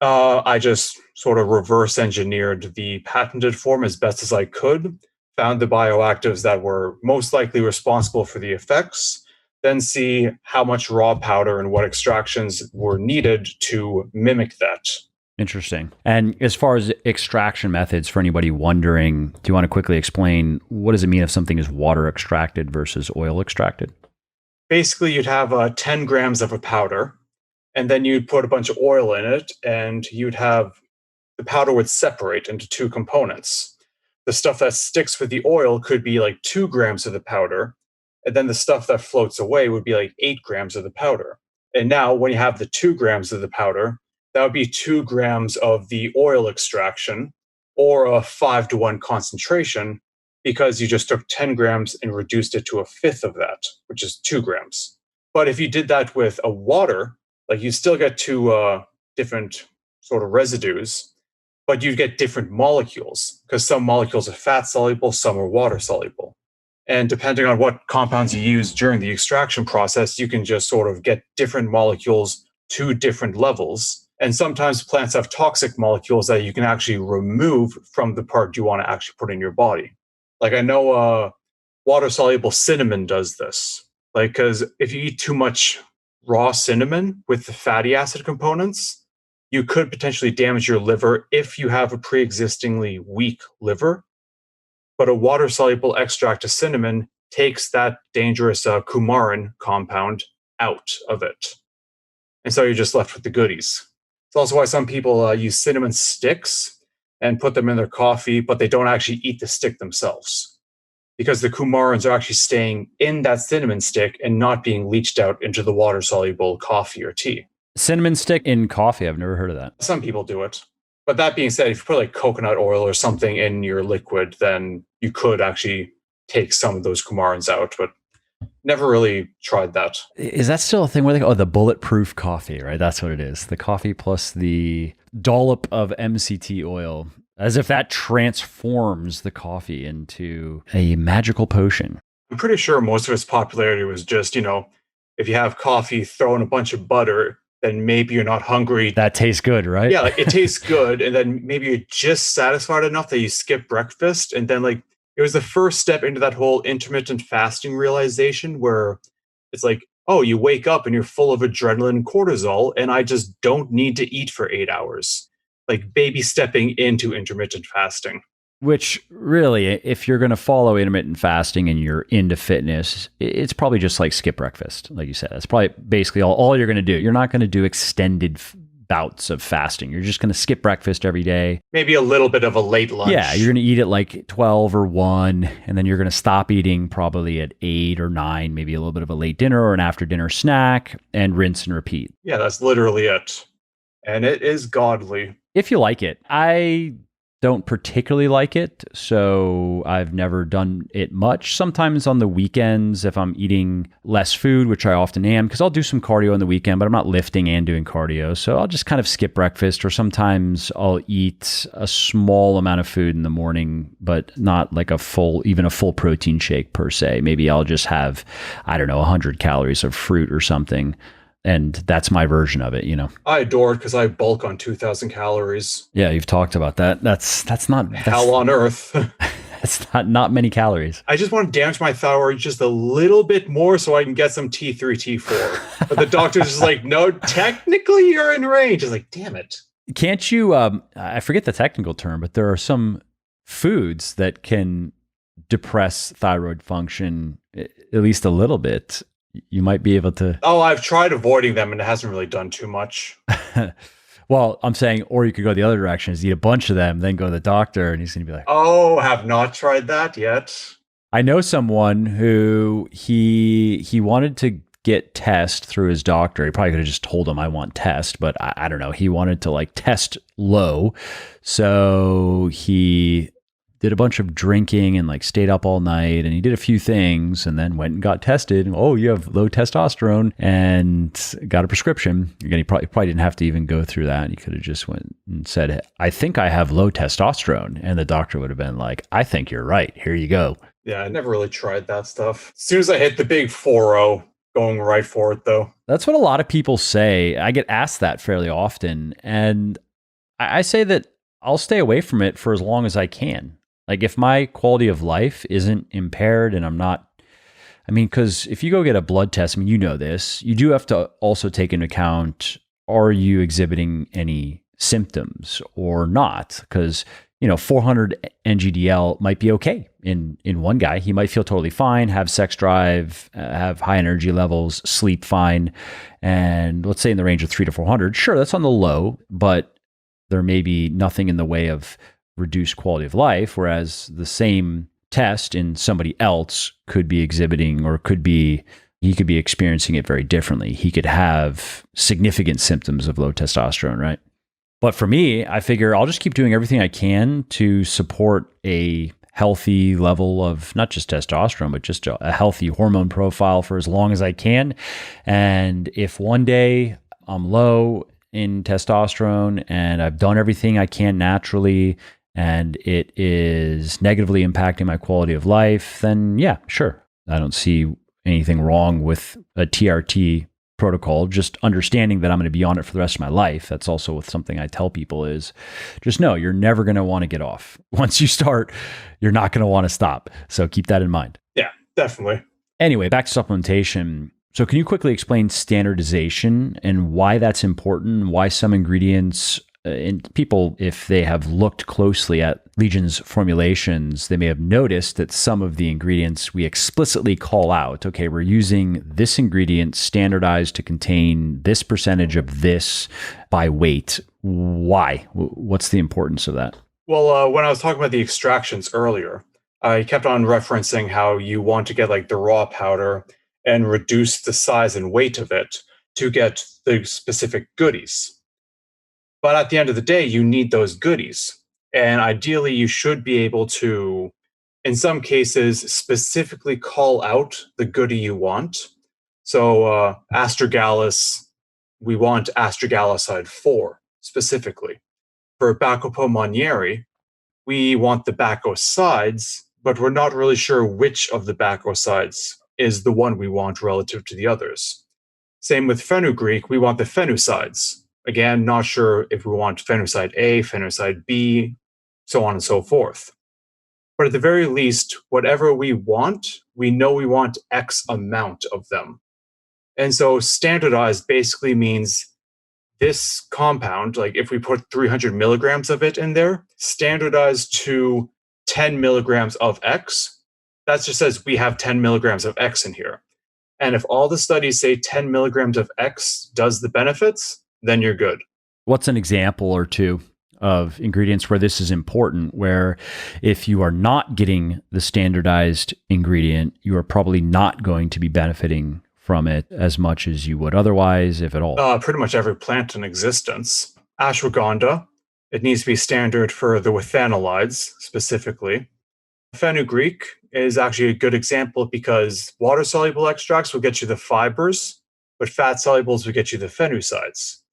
Speaker 2: I just sort of reverse engineered the patented form as best as I could, found the bioactives that were most likely responsible for the effects, then see how much raw powder and what extractions were needed to mimic that.
Speaker 1: Interesting. And as far as extraction methods, for anybody wondering, do you want to quickly explain what does it mean if something is water extracted versus oil extracted?
Speaker 2: Basically, you'd have 10 grams of a powder, and then you'd put a bunch of oil in it, and you'd have the powder would separate into two components. The stuff that sticks with the oil could be like 2 grams of the powder, and then the stuff that floats away would be like 8 grams of the powder. And now, when you have the 2 grams of the powder, that would be 2 grams of the oil extraction, or a 5-to-1 concentration, because you just took 10 grams and reduced it to a fifth of that, which is 2 grams. But if you did that with a water, like you still get two different sort of residues, but you get different molecules, because some molecules are fat soluble, some are water soluble. And depending on what compounds you use during the extraction process, you can just sort of get different molecules to different levels. And sometimes plants have toxic molecules that you can actually remove from the part you want to actually put in your body. Like I know water-soluble cinnamon does this. Like, because if you eat too much raw cinnamon with the fatty acid components, you could potentially damage your liver if you have a pre-existingly weak liver. But a water-soluble extract of cinnamon takes that dangerous coumarin compound out of it. And so you're just left with the goodies. It's also why some people use cinnamon sticks and put them in their coffee, but they don't actually eat the stick themselves, because the coumarins are actually staying in that cinnamon stick and not being leached out into the water-soluble coffee or tea.
Speaker 1: Cinnamon stick in coffee? I've never heard of that.
Speaker 2: Some people do it. But that being said, if you put like coconut oil or something in your liquid, then you could actually take some of those coumarins out, but never really tried that.
Speaker 1: Is that still a thing where they go, oh, the bulletproof coffee, right? That's what it is. The coffee plus the dollop of MCT oil, as if that transforms the coffee into a magical potion.
Speaker 2: I'm pretty sure most of its popularity was just, if you have coffee, throw in a bunch of butter, then maybe you're not hungry.
Speaker 1: That tastes good, right?
Speaker 2: Yeah, like it tastes good. And then maybe you're just satisfied enough that you skip breakfast. And then like it was the first step into that whole intermittent fasting realization where it's like, oh, you wake up and you're full of adrenaline and cortisol, and I just don't need to eat for 8 hours. Like baby stepping into intermittent fasting.
Speaker 1: Which really, if you're going to follow intermittent fasting and you're into fitness, it's probably just like skip breakfast. Like you said, that's probably basically all you're going to do. You're not going to do extended bouts of fasting. You're just going to skip breakfast every day.
Speaker 2: Maybe a little bit of a late lunch.
Speaker 1: Yeah, you're going to eat at like 12 or 1, and then you're going to stop eating probably at 8 or 9, maybe a little bit of a late dinner or an after dinner snack, and rinse and repeat.
Speaker 2: Yeah, that's literally it. And it is godly.
Speaker 1: If you like it. I don't particularly like it, so I've never done it much. Sometimes on the weekends, if I'm eating less food, which I often am, because I'll do some cardio on the weekend, but I'm not lifting and doing cardio, so I'll just kind of skip breakfast, or sometimes I'll eat a small amount of food in the morning, but not like even a full protein shake per se. Maybe I'll just have, 100 calories of fruit or something. And that's my version of it,
Speaker 2: I adore it because I bulk on 2,000 calories.
Speaker 1: Yeah, you've talked about that. That's not
Speaker 2: hell on earth.
Speaker 1: That's not many calories.
Speaker 2: I just want to damage my thyroid just a little bit more so I can get some T3, T4. But the doctor's just like, no, technically you're in range. It's like, damn it.
Speaker 1: Can't you, I forget the technical term, but there are some foods that can depress thyroid function at least a little bit. You might be able to.
Speaker 2: Oh, I've tried avoiding them and it hasn't really done too much.
Speaker 1: Well, I'm saying, or you could go the other direction, is eat a bunch of them, then go to the doctor, and he's going to be like,
Speaker 2: oh, have not tried that yet.
Speaker 1: I know someone who he wanted to get test through his doctor. He probably could have just told him, I want test, but I don't know. He wanted to like test low. So he did a bunch of drinking and like stayed up all night, and he did a few things and then went and got tested. Oh, you have low testosterone, and got a prescription. Again, he probably didn't have to even go through that. He could have just went and said, I think I have low testosterone. And the doctor would have been like, I think you're right. Here you go.
Speaker 2: Yeah, I never really tried that stuff. As soon as I hit the big 4-0, going right for it though.
Speaker 1: That's what a lot of people say. I get asked that fairly often. And I say that I'll stay away from it for as long as I can. Like if my quality of life isn't impaired and I'm not, because if you go get a blood test, you know this, you do have to also take into account, are you exhibiting any symptoms or not? Because, 400 NGDL might be okay in one guy. He might feel totally fine, have sex drive, have high energy levels, sleep fine. And let's say in the range of 300 to 400, sure, that's on the low, but there may be nothing in the way of reduced quality of life, whereas the same test in somebody else could be exhibiting, or he could be experiencing it very differently. He could have significant symptoms of low testosterone, right? But for me, I figure I'll just keep doing everything I can to support a healthy level of not just testosterone, but just a healthy hormone profile for as long as I can. And if one day I'm low in testosterone and I've done everything I can naturally, and it is negatively impacting my quality of life, then yeah, sure. I don't see anything wrong with a TRT protocol, just understanding that I'm going to be on it for the rest of my life. That's also something I tell people is just know you're never going to want to get off. Once you start, you're not going to want to stop. So keep that in mind.
Speaker 2: Yeah, definitely.
Speaker 1: Anyway, back to supplementation. So can you quickly explain standardization and why that's important, why some ingredients, and people, if they have looked closely at Legion's formulations, they may have noticed that some of the ingredients we explicitly call out, okay, we're using this ingredient standardized to contain this percentage of this by weight. Why? What's the importance of that?
Speaker 2: Well, when I was talking about the extractions earlier, I kept on referencing how you want to get like the raw powder and reduce the size and weight of it to get the specific goodies. But at the end of the day, you need those goodies. And ideally, you should be able to, in some cases, specifically call out the goodie you want. So astragalus, we want astragaluside 4 specifically. For bacopomonieri, we want the bacosides, but we're not really sure which of the bacosides is the one we want relative to the others. Same with fenugreek, we want the fenusides. Again, not sure if we want fenuside A, fenuside B, so on and so forth. But at the very least, whatever we want, we know we want X amount of them. And so standardized basically means this compound, like if we put 300 milligrams of it in there, standardized to 10 milligrams of X, that just says we have 10 milligrams of X in here. And if all the studies say 10 milligrams of X does the benefits, then you're good.
Speaker 1: What's an example or two of ingredients where this is important, where if you are not getting the standardized ingredient, you are probably not going to be benefiting from it as much as you would otherwise, if at all?
Speaker 2: Pretty much every plant in existence. Ashwagandha It needs to be standard for the withanolides specifically. Fenugreek is actually a good example because water-soluble extracts will get you the fibers, but fat-solubles will get you the phenusides.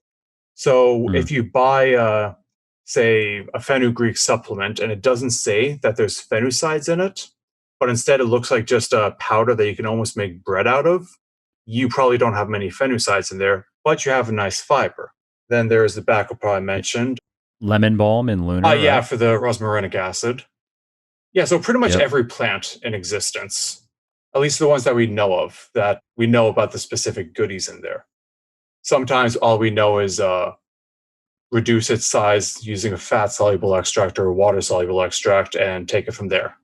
Speaker 2: So if you buy, say, a fenugreek supplement and it doesn't say that there's phenusides in it, but instead it looks like just a powder that you can almost make bread out of, you probably don't have many phenusides in there, but you have a nice fiber. Then there's the backup I mentioned.
Speaker 1: Lemon balm and lunar,
Speaker 2: Yeah,
Speaker 1: right?
Speaker 2: for the rosmarinic acid. Yeah, so pretty much
Speaker 1: Yep.
Speaker 2: every plant in existence, at least the ones that we know of, that we know about the specific goodies in there. Sometimes all we know is reduce its size using a fat-soluble extract or a water-soluble extract and take it from there.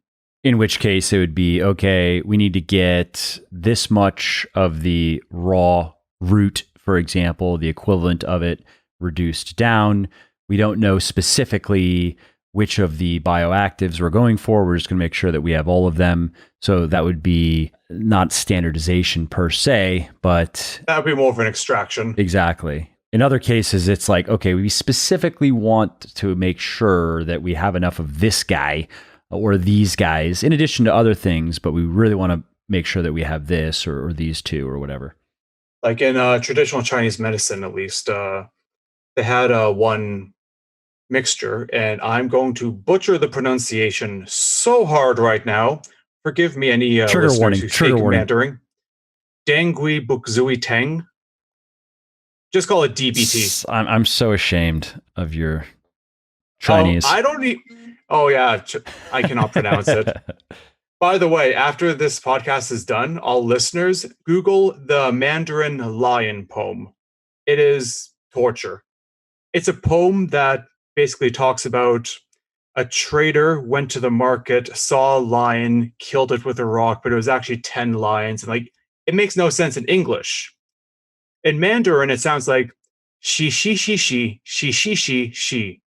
Speaker 1: In which case it would be, okay, we need to get this much of the raw root, for example, the equivalent of it reduced down. We don't know specifically which of the bioactives we're going for. We're just going to make sure that we have all of them. So that would be not standardization per se, but
Speaker 2: that would be more of an extraction.
Speaker 1: Exactly. In other cases, it's like, okay, we specifically want to make sure that we have enough of this guy or these guys, in addition to other things, but we really want to make sure that we have this or these two or whatever.
Speaker 2: Like in traditional Chinese medicine, at least, they had one mixture, and I'm going to butcher the pronunciation so hard right now. Forgive me, any
Speaker 1: Trigger
Speaker 2: listeners
Speaker 1: warning,
Speaker 2: who
Speaker 1: trigger
Speaker 2: speak
Speaker 1: warning.
Speaker 2: Mandarin. Dangui Bukzui Tang. Just call it DBT.
Speaker 1: I'm so ashamed of your Chinese.
Speaker 2: I don't need. Oh yeah, I cannot pronounce it. By the way, after this podcast is done, all listeners, Google the Mandarin Lion poem. It is torture. It's a poem that basically talks about a trader went to the market, saw a lion, killed it with a rock, but it was actually 10 lions. And like, it makes no sense in English. In Mandarin, it sounds like she, she, she, she, she, she, she, she,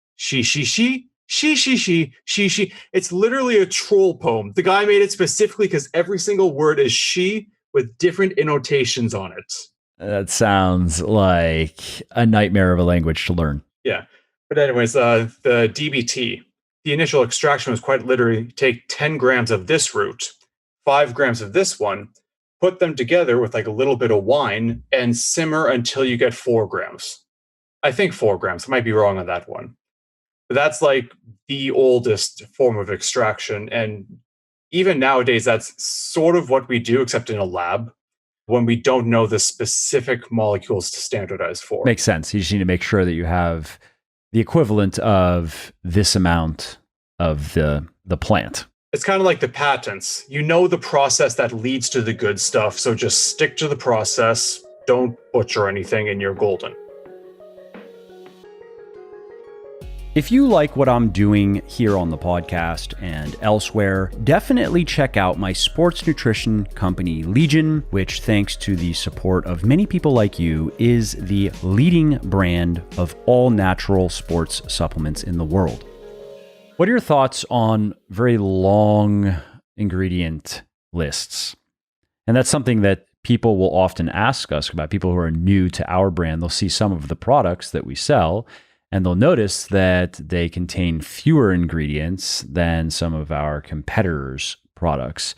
Speaker 2: she, she, she, she. It's literally a troll poem. The guy made it specifically because every single word is she with different annotations on it.
Speaker 1: That sounds like a nightmare of a language to learn.
Speaker 2: Yeah. But anyways, the DBT, the initial extraction was quite literally take 10 grams of this root, 5 grams of this one, put them together with like a little bit of wine and simmer until you get 4 grams. I think 4 grams. I might be wrong on that one. But that's like the oldest form of extraction. And even nowadays, that's sort of what we do, except in a lab, when we don't know the specific molecules to standardize for.
Speaker 1: Makes sense. You just need to make sure that you have the equivalent of this amount of the plant.
Speaker 2: It's kind of like the patents. You know the process that leads to the good stuff, so just stick to the process. Don't butcher anything and you're golden.
Speaker 1: If you like what I'm doing here on the podcast and elsewhere, definitely check out my sports nutrition company, Legion, which, thanks to the support of many people like you, is the leading brand of all natural sports supplements in the world. What are your thoughts on very long ingredient lists? And that's something that people will often ask us about. People who are new to our brand, they'll see some of the products that we sell, and they'll notice that they contain fewer ingredients than some of our competitors' products.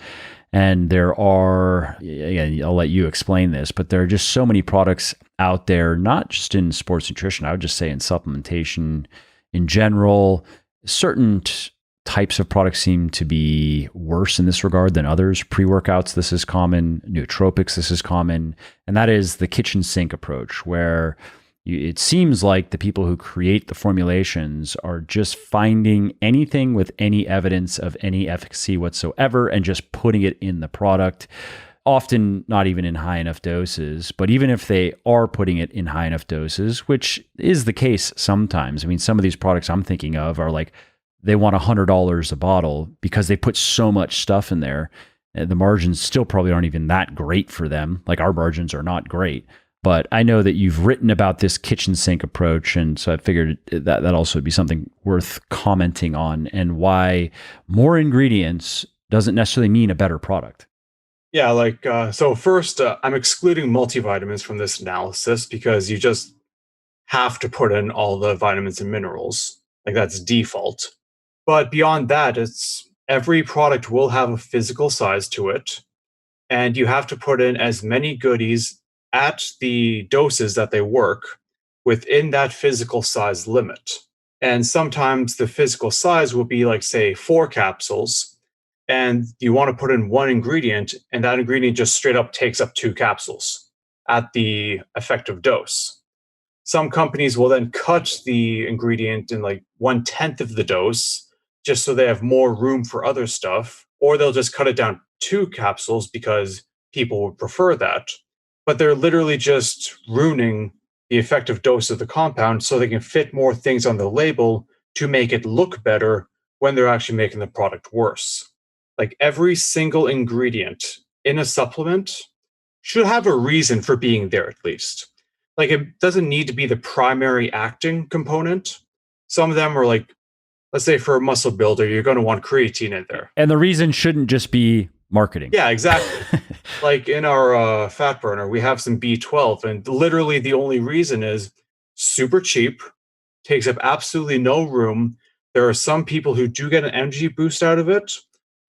Speaker 1: And there are, again, I'll let you explain this, but there are just so many products out there, not just in sports nutrition, I would just say in supplementation in general. Certain types of products seem to be worse in this regard than others. Pre-workouts, this is common. Nootropics, this is common. And that is the kitchen sink approach, where it seems like the people who create the formulations are just finding anything with any evidence of any efficacy whatsoever and just putting it in the product, often not even in high enough doses. But even if they are putting it in high enough doses, which is the case sometimes, I mean, some of these products I'm thinking of are like, they want $100 a bottle because they put so much stuff in there. The margins still probably aren't even that great for them. Like our margins are not great. But I know that you've written about this kitchen sink approach, and so I figured that also would be something worth commenting on, and why more ingredients doesn't necessarily mean a better product.
Speaker 2: Yeah, like, so first, I'm excluding multivitamins from this analysis because you just have to put in all the vitamins and minerals. Like that's default. But beyond that, it's every product will have a physical size to it, and you have to put in as many goodies at the doses that they work within that physical size limit. And sometimes the physical size will be like, say, 4 capsules, and you want to put in one ingredient, and that ingredient just straight up takes up 2 capsules at the effective dose. Some companies will then cut the ingredient in like 1/10 of the dose just so they have more room for other stuff, or they'll just cut it down 2 capsules because people would prefer that. But they're literally just ruining the effective dose of the compound so they can fit more things on the label to make it look better when they're actually making the product worse. Like every single ingredient in a supplement should have a reason for being there at least. Like it doesn't need to be the primary acting component. Some of them are like, let's say for a muscle builder, you're going to want creatine in there.
Speaker 1: And the reason shouldn't just be marketing.
Speaker 2: Yeah, exactly. Like in our fat burner, we have some B12, and literally the only reason is super cheap, takes up absolutely no room. There are some people who do get an energy boost out of it.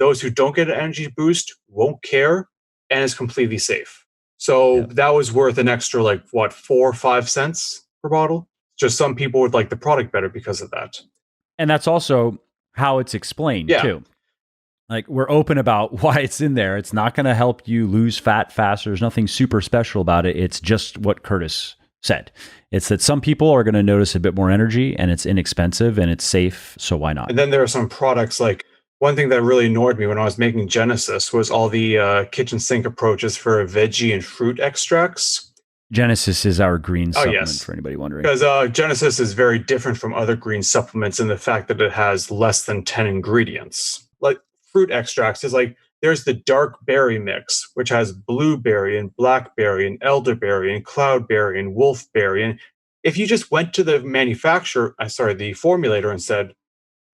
Speaker 2: Those who don't get an energy boost won't care, and it's completely safe. So that was worth an extra, like, what, 4 or 5 cents per bottle? Just some people would like the product better because of that.
Speaker 1: And that's also how it's explained, too. Like, we're open about why it's in there. It's not going to help you lose fat faster. There's nothing super special about it. It's just what Kurtis said. It's that some people are going to notice a bit more energy, and it's inexpensive, and it's safe, so why not?
Speaker 2: And then there are some products, like, one thing that really annoyed me when I was making Genesis was all the kitchen sink approaches for veggie and fruit extracts.
Speaker 1: Genesis is our green supplement, for anybody wondering.
Speaker 2: Because Genesis is very different from other green supplements in the fact that it has less than 10 ingredients. Like fruit extracts is like, there's the dark berry mix, which has blueberry and blackberry and elderberry and cloudberry and wolfberry. And if you just went to the manufacturer, the formulator, and said,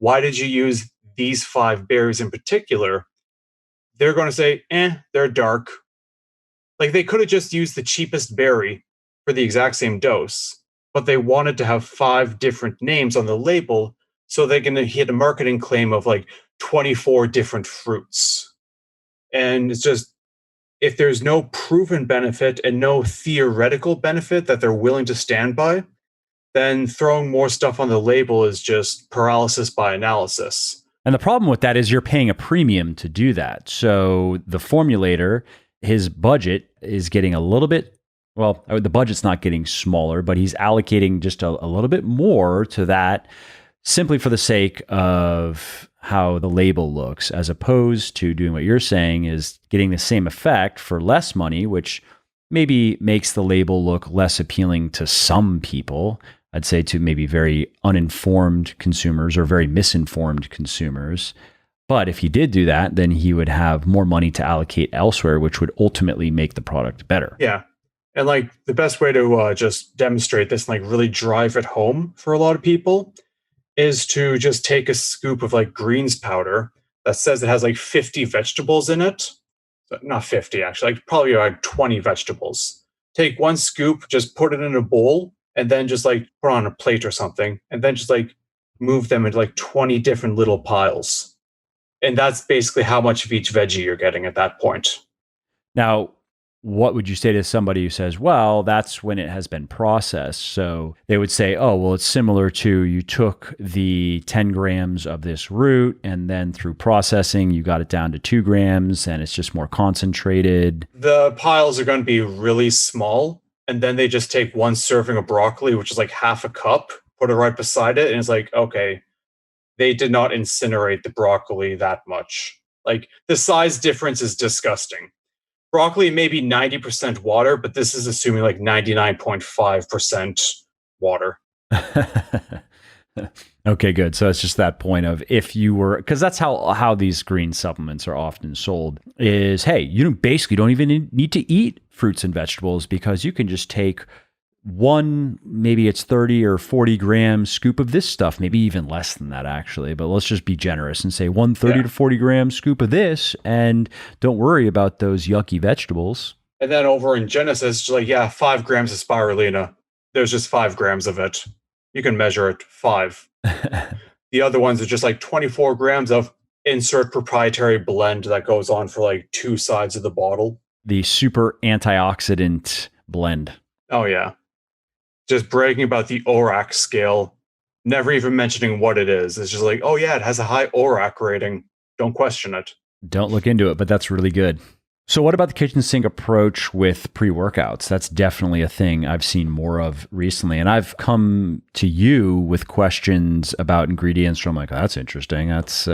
Speaker 2: why did you use these 5 berries in particular? They're going to say, they're dark. Like they could have just used the cheapest berry for the exact same dose, but they wanted to have 5 different names on the label so they can hit a marketing claim of like 24 different fruits. And it's just, if there's no proven benefit and no theoretical benefit that they're willing to stand by, then throwing more stuff on the label is just paralysis by analysis.
Speaker 1: And the problem with that is you're paying a premium to do that. So the formulator, his budget is getting a little bit, well, the budget's not getting smaller, but he's allocating just a little bit more to that simply for the sake of how the label looks, as opposed to doing what you're saying is getting the same effect for less money, which maybe makes the label look less appealing to some people. I'd say to maybe very uninformed consumers or very misinformed consumers. But if he did do that, then he would have more money to allocate elsewhere, which would ultimately make the product better.
Speaker 2: Yeah. And like the best way to just demonstrate this and like really drive it home for a lot of people is to just take a scoop of like greens powder that says it has like 50 vegetables in it. Not 50, actually, like probably like 20 vegetables. Take 1 scoop, just put it in a bowl, and then just like put on a plate or something, and then just like move them into like 20 different little piles. And that's basically how much of each veggie you're getting at that point.
Speaker 1: Now, what would you say to somebody who says, well, that's when it has been processed? So they would say, oh, well, it's similar to you took the 10 grams of this root and then through processing, you got it down to 2 grams and it's just more concentrated.
Speaker 2: The piles are going to be really small. And then they just take 1 serving of broccoli, which is like half a cup, put it right beside it. And it's like, okay, they did not incinerate the broccoli that much. Like the size difference is disgusting. Broccoli may be 90% water, but this is assuming like 99.5% water.
Speaker 1: Okay, good. So it's just that point of if you were, because that's how these green supplements are often sold is, hey, you basically don't even need to eat fruits and vegetables because you can just take 1, maybe it's 30 or 40 gram scoop of this stuff, maybe even less than that actually, but let's just be generous and say 30 to 40 gram scoop of this and don't worry about those yucky vegetables.
Speaker 2: And then over in Genesis, it's like, 5 grams of spirulina. There's just 5 grams of it. You can measure it, 5. The other ones are just like 24 grams of insert proprietary blend that goes on for like two sides of the bottle.
Speaker 1: The super antioxidant blend.
Speaker 2: Oh, yeah. Just bragging about the ORAC scale, never even mentioning what it is. It's just like, oh, yeah, it has a high ORAC rating. Don't question it.
Speaker 1: Don't look into it, but that's really good. So what about the kitchen sink approach with pre-workouts? That's definitely a thing I've seen more of recently. And I've come to you with questions about ingredients from like, oh, that's interesting. That's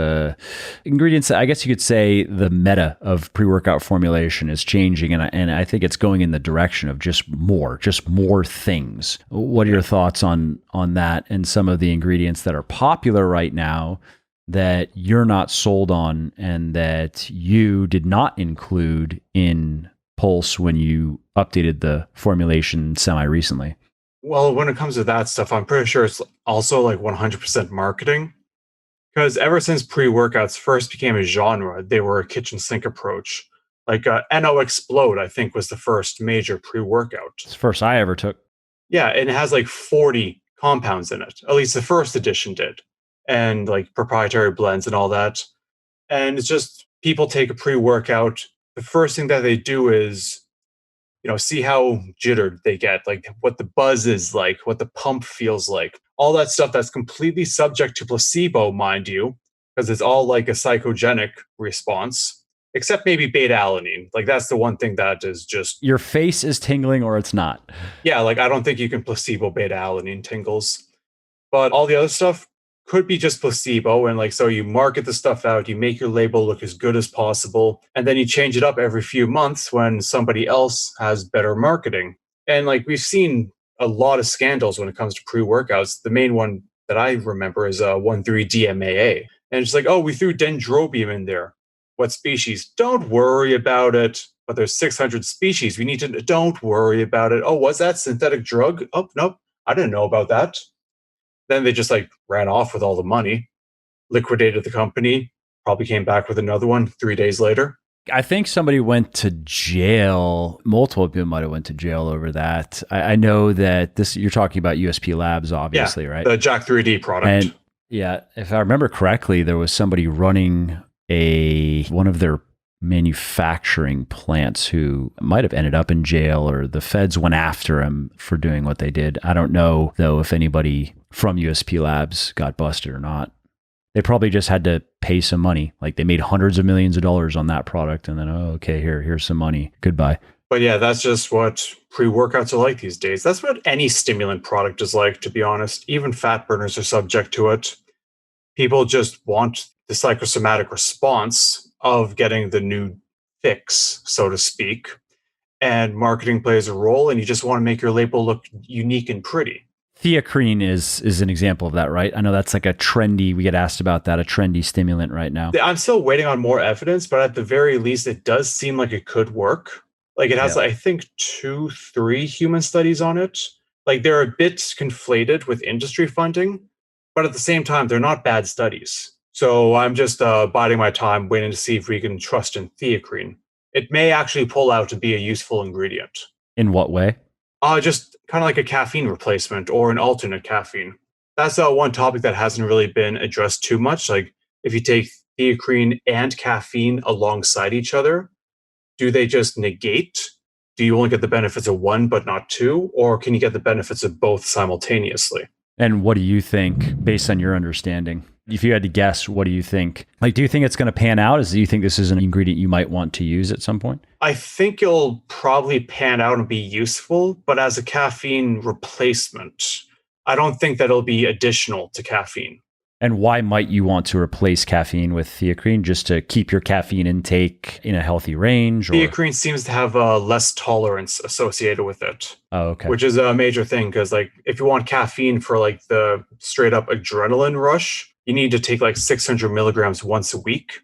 Speaker 1: ingredients. I guess you could say the meta of pre-workout formulation is changing. And I think it's going in the direction of just more things. What are your thoughts on that and some of the ingredients that are popular right now that you're not sold on and that you did not include in Pulse when you updated the formulation semi-recently?
Speaker 2: Well, when it comes to that stuff, I'm pretty sure it's also like 100% marketing. Because ever since pre-workouts first became a genre, they were a kitchen sink approach. Like NO Explode, I think, was the first major pre-workout.
Speaker 1: It's the first I ever took.
Speaker 2: Yeah, and it has like 40 compounds in it. At least the first edition did. And like proprietary blends and all that. And it's just people take a pre-workout. The first thing that they do is, see how jittered they get, like what the buzz is like, what the pump feels like, all that stuff that's completely subject to placebo, mind you, because it's all like a psychogenic response, except maybe beta alanine. Like that's the one thing that is just
Speaker 1: your face is tingling or it's not.
Speaker 2: Yeah, like I don't think you can placebo beta alanine tingles, but all the other stuff could be just placebo. And like, so you market the stuff out, you make your label look as good as possible, and then you change it up every few months when somebody else has better marketing. And like, we've seen a lot of scandals when it comes to pre-workouts. The main one that I remember is 1,3-DMAA. And it's like, oh, we threw dendrobium in there. What species? Don't worry about it. But there's 600 species. We need to, don't worry about it. Oh, was that synthetic drug? Oh, nope. I didn't know about that. Then they just like ran off with all the money, liquidated the company, probably came back with another one 3 days later.
Speaker 1: I think somebody went to jail. Multiple people might have went to jail over that. I know that this, you're talking about USP Labs, obviously, right?
Speaker 2: The Jack 3D product.
Speaker 1: And yeah, if I remember correctly, there was somebody running one of their manufacturing plants who might have ended up in jail, or the feds went after him for doing what they did. I don't know, though, if anybody from USP Labs got busted or not. They probably just had to pay some money. Like they made hundreds of millions of dollars on that product, and then, oh, okay, here's some money. Goodbye.
Speaker 2: But yeah, that's just what pre-workouts are like these days. That's what any stimulant product is like, to be honest. Even fat burners are subject to it. People just want the psychosomatic response of getting the new fix, so to speak. And marketing plays a role, and you just want to make your label look unique and pretty.
Speaker 1: Theacrine is an example of that, right? I know that's like a trendy, we get asked about that, a trendy stimulant right now.
Speaker 2: I'm still waiting on more evidence, but at the very least, it does seem like it could work. Like it has, I think, 2-3 human studies on it. Like they're a bit conflated with industry funding, but at the same time, they're not bad studies. So I'm just biding my time, waiting to see if we can trust in theacrine. It may actually pull out to be a useful ingredient.
Speaker 1: In what way?
Speaker 2: Just kind of like a caffeine replacement or an alternate caffeine. That's one topic that hasn't really been addressed too much. Like if you take theacrine and caffeine alongside each other, do they just negate? Do you only get the benefits of one but not two? Or can you get the benefits of both simultaneously?
Speaker 1: And what do you think, based on your understanding? If you had to guess, what do you think? Like, do you think it's going to pan out? Do you think this is an ingredient you might want to use at some point?
Speaker 2: I think it'll probably pan out and be useful, but as a caffeine replacement, I don't think that it'll be additional to caffeine.
Speaker 1: And why might you want to replace caffeine with theacrine? Just to keep your caffeine intake in a healthy range? Or?
Speaker 2: Theacrine seems to have less tolerance associated with it.
Speaker 1: Oh, okay.
Speaker 2: Which is a major thing, because like if you want caffeine for like the straight up adrenaline rush, you need to take like 600 milligrams once a week.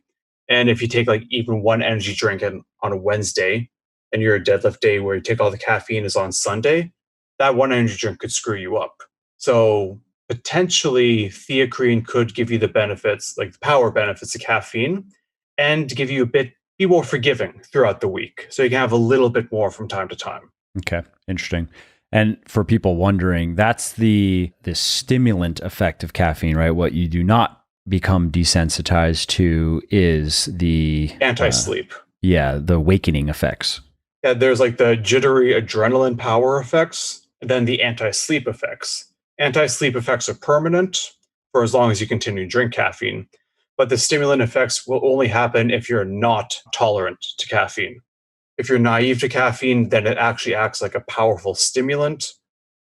Speaker 2: And if you take like even one energy drink on a Wednesday, and your deadlift day where you take all the caffeine is on Sunday, that one energy drink could screw you up. So potentially theacrine could give you the benefits, like the power benefits of caffeine, and give you be more forgiving throughout the week. So you can have a little bit more from time to time.
Speaker 1: Okay, interesting. And for people wondering, that's the stimulant effect of caffeine, right? What you do not become desensitized to is the
Speaker 2: Anti-sleep.
Speaker 1: The wakening effects.
Speaker 2: Yeah, there's like the jittery adrenaline power effects, and then the anti-sleep effects. Anti-sleep effects are permanent for as long as you continue to drink caffeine, but the stimulant effects will only happen if you're not tolerant to caffeine. If you're naive to caffeine, then it actually acts like a powerful stimulant.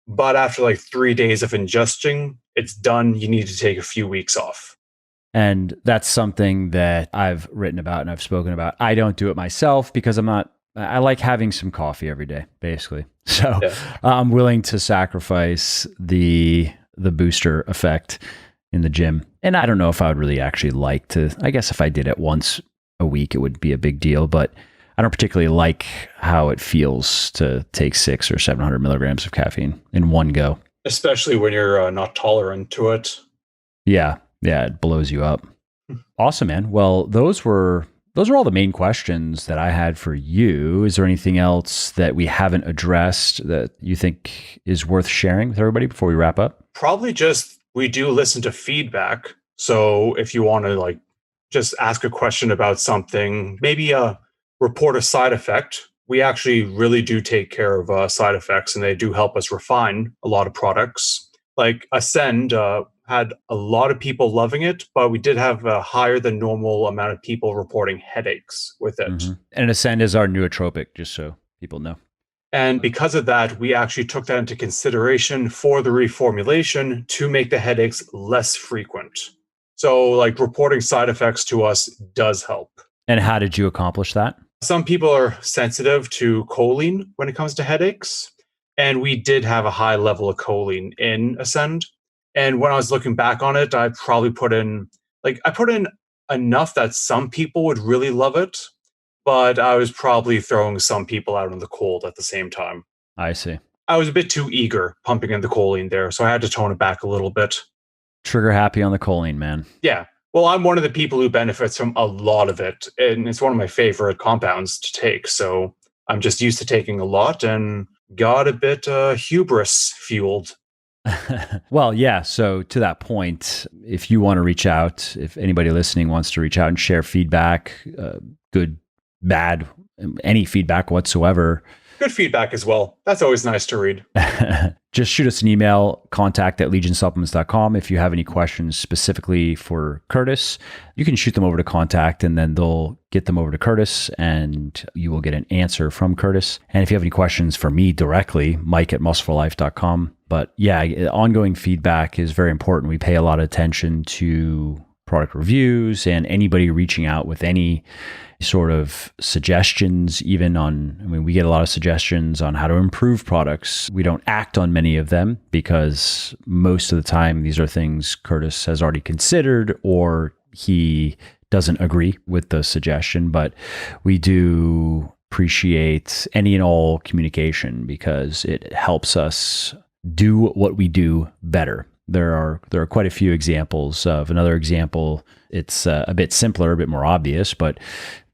Speaker 2: But after like 3 days of ingesting, it's done. You need to take a few weeks off.
Speaker 1: And that's something that I've written about and I've spoken about. I don't do it myself because I like having some coffee every day, basically. So yeah. I'm willing to sacrifice the booster effect in the gym. And I don't know if I would really actually like to, I guess if I did it once a week, it would be a big deal, but I don't particularly like how it feels to take 600 or 700 milligrams of caffeine in one go.
Speaker 2: Especially when you're not tolerant to it.
Speaker 1: Yeah, it blows you up. Awesome, man. Well, those are all the main questions that I had for you. Is there anything else that we haven't addressed that you think is worth sharing with everybody before we wrap up?
Speaker 2: Probably just, we do listen to feedback. So if you want to like just ask a question about something, maybe report a side effect. We actually really do take care of side effects, and they do help us refine a lot of products. Like Ascend had a lot of people loving it, but we did have a higher than normal amount of people reporting headaches with it. Mm-hmm.
Speaker 1: And Ascend is our nootropic, just so people know.
Speaker 2: And because of that, we actually took that into consideration for the reformulation to make the headaches less frequent. So like reporting side effects to us does help.
Speaker 1: And how did you accomplish that?
Speaker 2: Some people are sensitive to choline when it comes to headaches. And we did have a high level of choline in Ascend. And when I was looking back on it, I probably put in enough that some people would really love it. But I was probably throwing some people out in the cold at the same time.
Speaker 1: I see.
Speaker 2: I was a bit too eager pumping in the choline there, so I had to tone it back a little bit.
Speaker 1: Trigger happy on the choline, man.
Speaker 2: Yeah. Well, I'm one of the people who benefits from a lot of it, and it's one of my favorite compounds to take. So I'm just used to taking a lot and got a bit hubris fueled.
Speaker 1: Well, yeah. So to that point, if you want to reach out, if anybody listening wants to reach out and share feedback, good, bad, any feedback whatsoever.
Speaker 2: Good feedback as well. That's always nice to read.
Speaker 1: Just shoot us an email, contact@legionsupplements.com. If you have any questions specifically for Kurtis, you can shoot them over to contact and then they'll get them over to Kurtis and you will get an answer from Kurtis. And if you have any questions for me directly, mike@muscleforlife.com. But yeah, ongoing feedback is very important. We pay a lot of attention to product reviews and anybody reaching out with any sort of suggestions, we get a lot of suggestions on how to improve products. We don't act on many of them because most of the time these are things Kurtis has already considered or he doesn't agree with the suggestion, but we do appreciate any and all communication because it helps us do what we do better. There are quite a few examples of another example. It's a bit simpler, a bit more obvious, but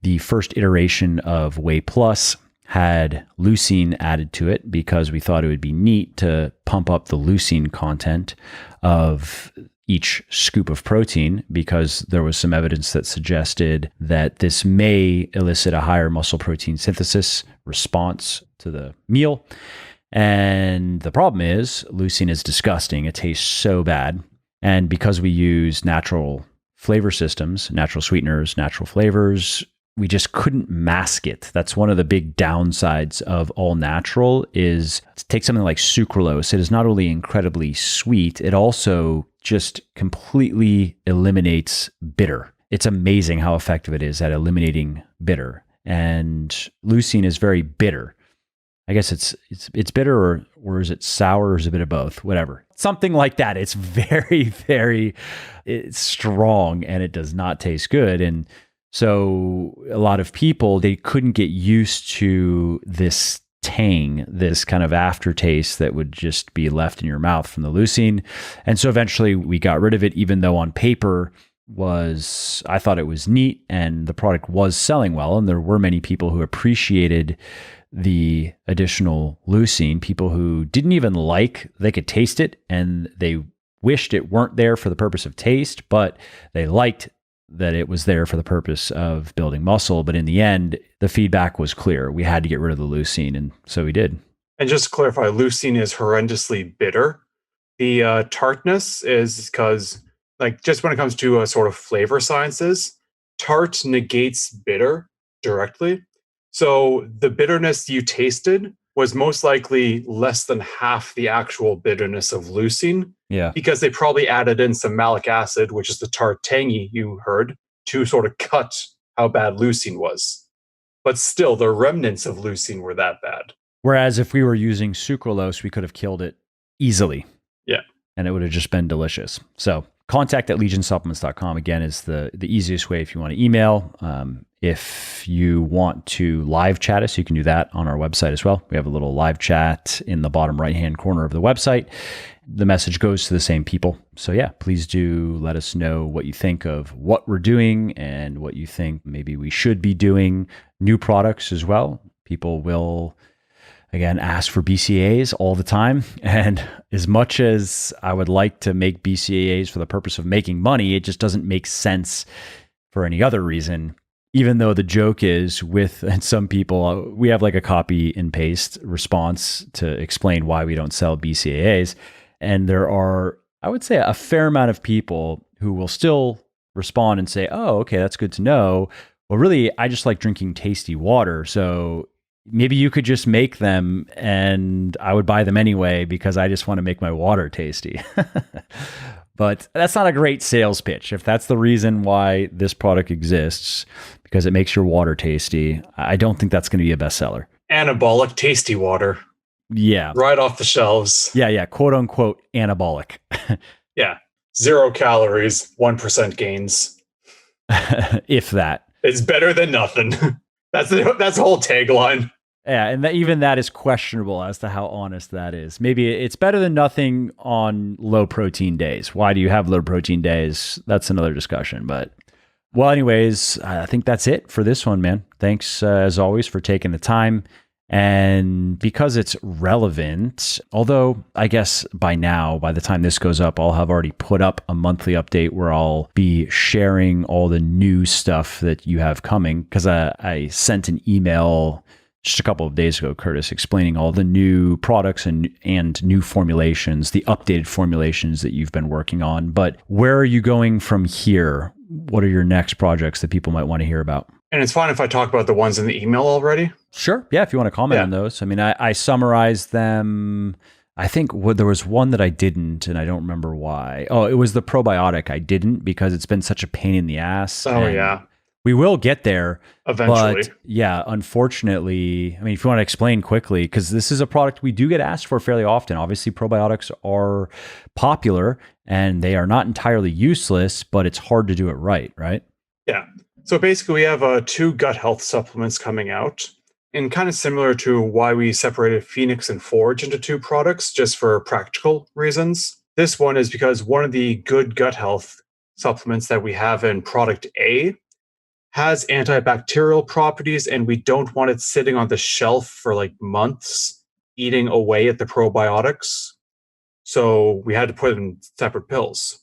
Speaker 1: the first iteration of Whey Plus had leucine added to it because we thought it would be neat to pump up the leucine content of each scoop of protein because there was some evidence that suggested that this may elicit a higher muscle protein synthesis response to the meal. And the problem is leucine is disgusting. It tastes so bad. And because we use natural flavor systems, natural sweeteners, natural flavors, we just couldn't mask it. That's one of the big downsides of all natural is to take something like sucralose. It is not only incredibly sweet, it also just completely eliminates bitter. It's amazing how effective it is at eliminating bitter. And leucine is very bitter. I guess it's bitter or is it sour or is it a bit of both? Whatever. Something like that. It's very, very strong and it does not taste good. And so a lot of people, they couldn't get used to this tang, this kind of aftertaste that would just be left in your mouth from the leucine. And so eventually we got rid of it, even though on paper I thought it was neat and the product was selling well. And there were many people who appreciated the additional leucine, people who didn't even they could taste it and they wished it weren't there for the purpose of taste, but they liked that it was there for the purpose of building muscle. But in the end, the feedback was clear. We had to get rid of the leucine, and so we did.
Speaker 2: And just to clarify, leucine is horrendously bitter. The tartness is because, like, just when it comes to sort of flavor sciences, tart negates bitter directly. So the bitterness you tasted was most likely less than half the actual bitterness of leucine.
Speaker 1: Yeah.
Speaker 2: Because they probably added in some malic acid, which is the tart tangy you heard, to sort of cut how bad leucine was. But still, the remnants of leucine were that bad.
Speaker 1: Whereas if we were using sucralose, we could have killed it easily.
Speaker 2: Yeah.
Speaker 1: And it would have just been delicious. So contact@legionsupplements.com, again, is the easiest way if you want to email. If you want to live chat us, you can do that on our website as well. We have a little live chat in the bottom right-hand corner of the website. The message goes to the same people. So yeah, please do let us know what you think of what we're doing and what you think maybe we should be doing. New products as well. People will, again, ask for BCAAs all the time. And as much as I would like to make BCAAs for the purpose of making money, it just doesn't make sense for any other reason. Even though the joke is and some people, we have like a copy and paste response to explain why we don't sell BCAAs. And there are, I would say, a fair amount of people who will still respond and say, oh, okay, that's good to know. Well, really, I just like drinking tasty water. So maybe you could just make them and I would buy them anyway because I just want to make my water tasty. But that's not a great sales pitch. If that's the reason why this product exists, because it makes your water tasty, I don't think that's going to be a bestseller.
Speaker 2: Anabolic tasty water.
Speaker 1: Yeah.
Speaker 2: Right off the shelves.
Speaker 1: Yeah. Quote unquote anabolic.
Speaker 2: Yeah. 0 calories, 1% gains.
Speaker 1: If that.
Speaker 2: It's better than nothing. That's the whole tagline.
Speaker 1: Yeah, and even that is questionable as to how honest that is. Maybe it's better than nothing on low protein days. Why do you have low protein days? That's another discussion. But, well, anyways, I think that's it for this one, man. Thanks, as always, for taking the time. And because it's relevant, although I guess by the time this goes up, I'll have already put up a monthly update where I'll be sharing all the new stuff that you have coming. Because I sent an email just a couple of days ago, Kurtis, explaining all the new products and new formulations, the updated formulations that you've been working on. But where are you going from here? What are your next projects that people might want to hear about?
Speaker 2: And it's fine if I talk about the ones in the email already.
Speaker 1: Sure. Yeah, if you want to comment on those. I mean, I summarized them. I think there was one that I didn't, and I don't remember why. Oh, it was the probiotic. I didn't because it's been such a pain in the ass.
Speaker 2: Oh, yeah.
Speaker 1: We will get there
Speaker 2: eventually.
Speaker 1: But yeah, unfortunately, I mean, if you want to explain quickly, because this is a product we do get asked for fairly often. Obviously, probiotics are popular and they are not entirely useless, but it's hard to do it right?
Speaker 2: Yeah. So basically, we have 2 gut health supplements coming out. And kind of similar to why we separated Phoenix and Forge into 2 products, just for practical reasons. This one is because one of the good gut health supplements that we have in product A has antibacterial properties, and we don't want it sitting on the shelf for like months, eating away at the probiotics. So we had to put it in separate pills.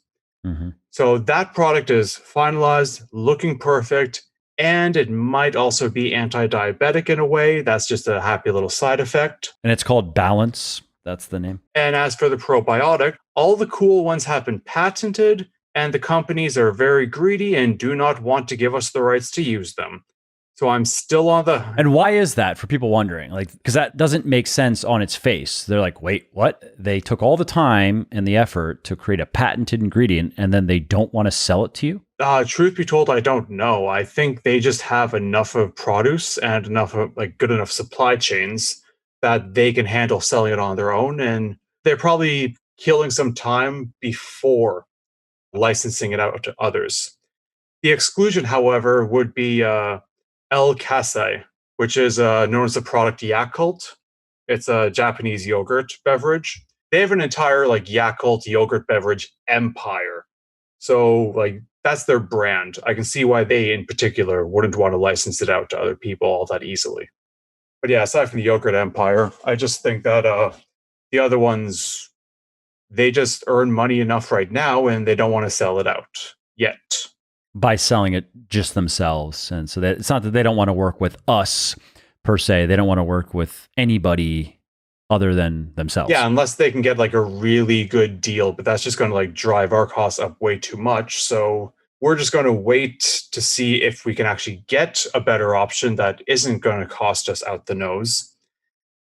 Speaker 1: Mm-hmm.
Speaker 2: So that product is finalized, looking perfect, and it might also be anti-diabetic in a way. That's just a happy little side effect.
Speaker 1: And it's called Balance. That's the name.
Speaker 2: And as for the probiotic, all the cool ones have been patented, and the companies are very greedy and do not want to give us the rights to use them. So I'm still on the...
Speaker 1: And why is that, for people wondering? Like, because that doesn't make sense on its face. They're like, wait, what? They took all the time and the effort to create a patented ingredient, and then they don't want to sell it to you?
Speaker 2: Truth be told, I don't know. I think they just have enough of produce and enough of good enough supply chains that they can handle selling it on their own. And they're probably killing some time before licensing it out to others. The exclusion, however, would be El Kasei, which is known as the product Yakult. It's a Japanese yogurt beverage. They have an entire Yakult yogurt beverage empire. So that's their brand. I can see why they in particular wouldn't want to license it out to other people all that easily. But yeah, aside from the yogurt empire, I just think that the other ones, they just earn money enough right now and they don't want to sell it out yet.
Speaker 1: By selling it just themselves. And so that it's not that they don't want to work with us per se. They don't want to work with anybody other than themselves.
Speaker 2: Yeah, unless they can get like a really good deal, but that's just going to like drive our costs up way too much. So we're just going to wait to see if we can actually get a better option that isn't going to cost us out the nose.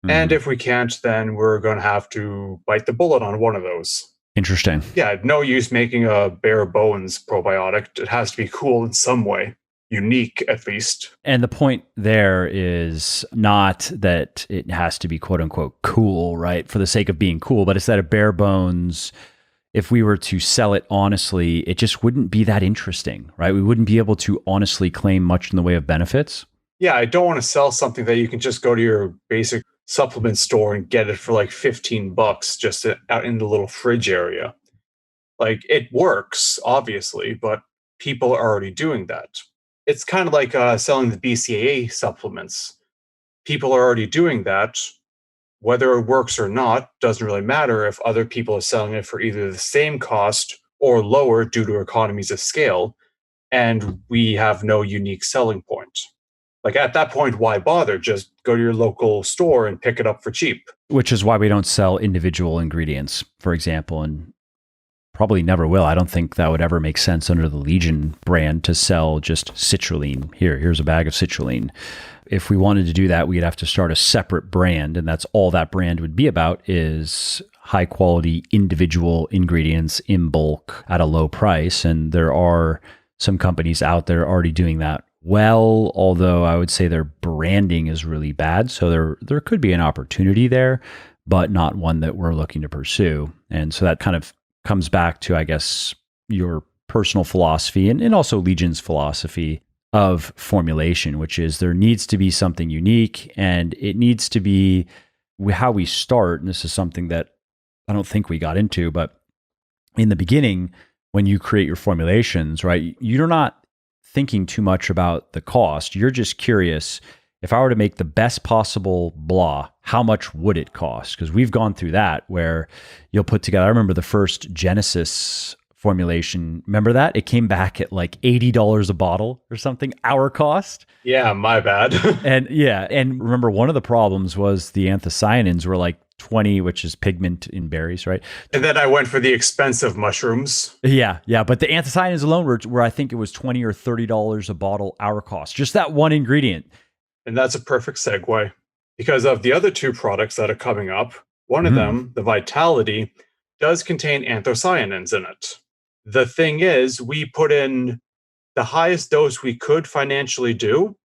Speaker 2: And if we can't, then we're going to have to bite the bullet on one of those.
Speaker 1: Interesting.
Speaker 2: Yeah, no use making a bare bones probiotic. It has to be cool in some way, unique at least.
Speaker 1: And the point there is not that it has to be quote unquote cool, right? For the sake of being cool, but it's that a bare bones, if we were to sell it honestly, it just wouldn't be that interesting, right? We wouldn't be able to honestly claim much in the way of benefits.
Speaker 2: Yeah, I don't want to sell something that you can just go to your basic supplement store and get it for like $15 just out in the little fridge area. Like it works, obviously, but people are already doing that. It's kind of like selling the BCAA supplements. People are already doing that. Whether it works or not doesn't really matter if other people are selling it for either the same cost or lower due to economies of scale, and we have no unique selling point. Like at that point, why bother? Just go to your local store and pick it up for cheap.
Speaker 1: Which is why we don't sell individual ingredients, for example, and probably never will. I don't think that would ever make sense under the Legion brand to sell just citrulline. Here's a bag of citrulline. If we wanted to do that, we'd have to start a separate brand, and that's all that brand would be about is high quality individual ingredients in bulk at a low price. And there are some companies out there already doing that well, although I would say their branding is really bad. So there could be an opportunity there, but not one that we're looking to pursue. And so that kind of comes back to, I guess, your personal philosophy and also Legion's philosophy of formulation, which is there needs to be something unique and it needs to be how we start. And this is something that I don't think we got into, but in the beginning, when you create your formulations, right, you're not thinking too much about the cost. You're just curious, if I were to make the best possible blah, how much would it cost? Because we've gone through that where you'll put together, I remember the first Genesis formulation. Remember that? It came back at like $80 a bottle or something, our cost.
Speaker 2: Yeah, my bad.
Speaker 1: And remember one of the problems was the anthocyanins were like 20, which is pigment in berries, right?
Speaker 2: And then I went for the expensive mushrooms.
Speaker 1: Yeah. But the anthocyanins alone were I think it was $20 or $30 a bottle, our cost. Just that one ingredient.
Speaker 2: And that's a perfect segue because of the other two products that are coming up. One of them, the Vitality, does contain anthocyanins in it. The thing is, we put in the highest dose we could financially do,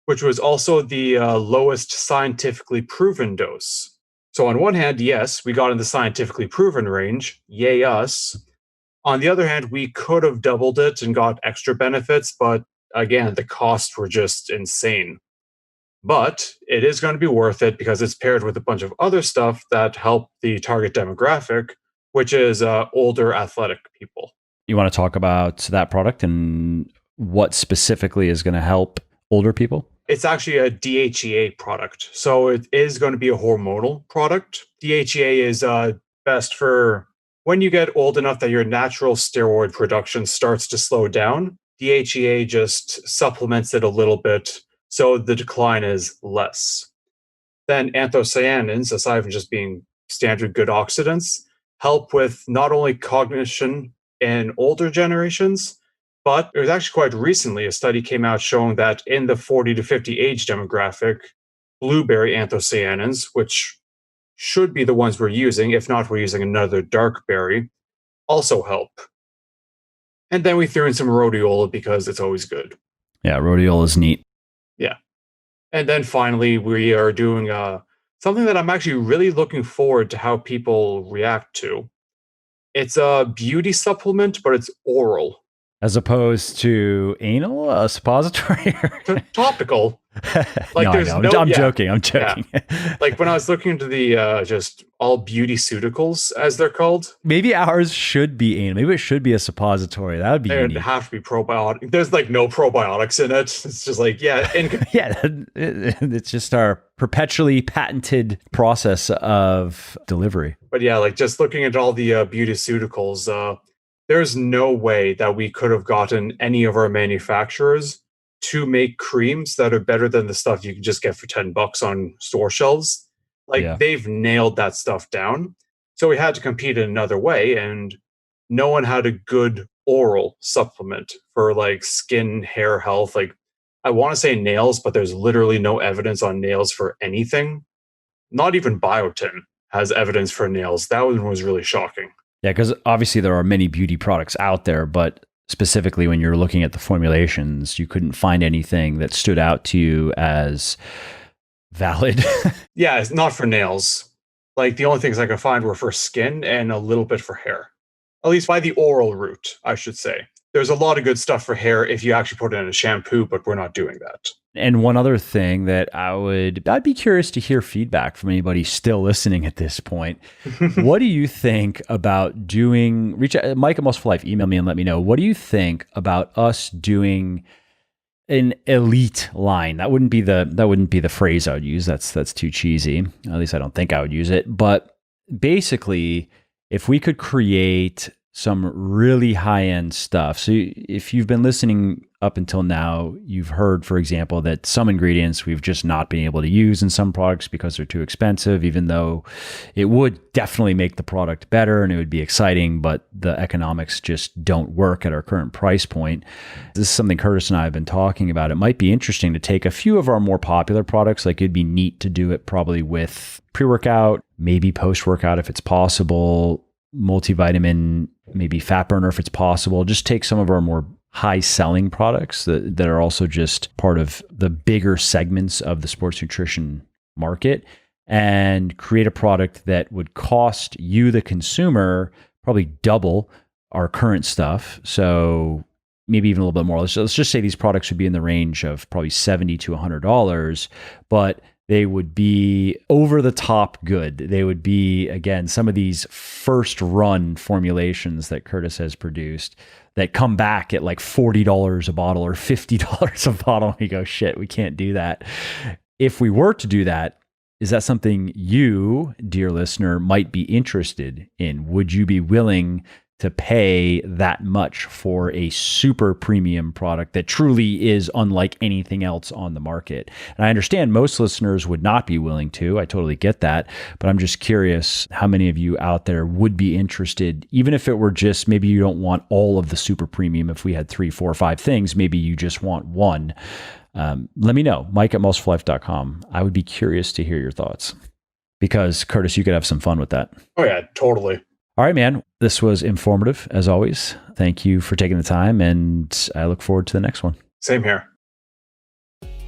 Speaker 2: which was also the lowest scientifically proven dose. So on one hand, yes, we got in the scientifically proven range. Yay us. On the other hand, we could have doubled it and got extra benefits, but again, the costs were just insane. But it is going to be worth it because it's paired with a bunch of other stuff that help the target demographic, which is older athletic people.
Speaker 1: You want to talk about that product and what specifically is going to help older people?
Speaker 2: It's actually a DHEA product. So it is going to be a hormonal product. DHEA is best for when you get old enough that your natural steroid production starts to slow down. DHEA just supplements it a little bit so the decline is less. Then anthocyanins, aside from just being standard good oxidants, help with not only cognition in older generations, but it was actually quite recently a study came out showing that in the 40 to 50 age demographic, blueberry anthocyanins, which should be the ones we're using, if not we're using another dark berry, also help. And then we threw in some rhodiola because it's always good.
Speaker 1: Yeah, rhodiola is neat.
Speaker 2: Yeah. And then finally, we are doing something that I'm actually really looking forward to how people react to. It's a beauty supplement, but it's oral.
Speaker 1: As opposed to anal, a suppository?
Speaker 2: Topical. Like
Speaker 1: No, I know. I'm joking. I'm joking.
Speaker 2: Yeah. Like when I was looking into the just all beauty-ceuticals, as they're called.
Speaker 1: Maybe ours should be anal. Maybe it should be a suppository. That would be
Speaker 2: It'd
Speaker 1: unique.
Speaker 2: have to be probiotic. There's like no probiotics in it. It's just like, yeah.
Speaker 1: Yeah, it's just our perpetually patented process of delivery.
Speaker 2: But yeah, like just looking at all the beauty-ceuticals, there's no way that we could have gotten any of our manufacturers to make creams that are better than the stuff you can just get for $10 on store shelves. Like they've nailed that stuff down. So we had to compete in another way, and no one had a good oral supplement for like skin, hair health. Like I want to say nails, but there's literally no evidence on nails for anything. Not even biotin has evidence for nails. That one was really shocking.
Speaker 1: Yeah, because obviously there are many beauty products out there, but specifically when you're looking at the formulations, you couldn't find anything that stood out to you as valid.
Speaker 2: Yeah, it's not for nails. Like the only things I could find were for skin and a little bit for hair. At least by the oral route, I should say. There's a lot of good stuff for hair if you actually put it in a shampoo, but we're not doing that.
Speaker 1: And one other thing that I'd be curious to hear feedback from anybody still listening at this point. What do you think about doing, reach out, Mike at Muscle for Life, email me and let me know. What do you think about us doing an elite line? That wouldn't be the phrase I would use. That's too cheesy. At least I don't think I would use it. But basically, if we could create some really high-end stuff. So if you've been listening up until now, you've heard, for example, that some ingredients we've just not been able to use in some products because they're too expensive, even though it would definitely make the product better and it would be exciting, but the economics just don't work at our current price point. This is something Kurtis and I have been talking about. It might be interesting to take a few of our more popular products. Like it'd be neat to do it probably with pre-workout, maybe post-workout if it's possible, multivitamin, maybe fat burner if it's possible. Just take some of our more high selling products that are also just part of the bigger segments of the sports nutrition market and create a product that would cost you, the consumer, probably double our current stuff. So maybe even a little bit more. Let's just say these products would be in the range of probably $70 to $100, but they would be over the top good. They would be, again, some of these first run formulations that Kurtis has produced that come back at like $40 a bottle or $50 a bottle. And we go, shit, we can't do that. If we were to do that, is that something you, dear listener, might be interested in? Would you be willing to pay that much for a super premium product that truly is unlike anything else on the market? And I understand most listeners would not be willing to. I totally get that. But I'm just curious how many of you out there would be interested, even if it were just maybe you don't want all of the super premium. If we had 3, 4, 5 things, maybe you just want one. Let me know, Mike at musclelife.com. I would be curious to hear your thoughts because, Kurtis, you could have some fun with that.
Speaker 2: Oh, yeah, totally.
Speaker 1: All right, man. This was informative as always. Thank you for taking the time, and I look forward to the next one.
Speaker 2: Same here.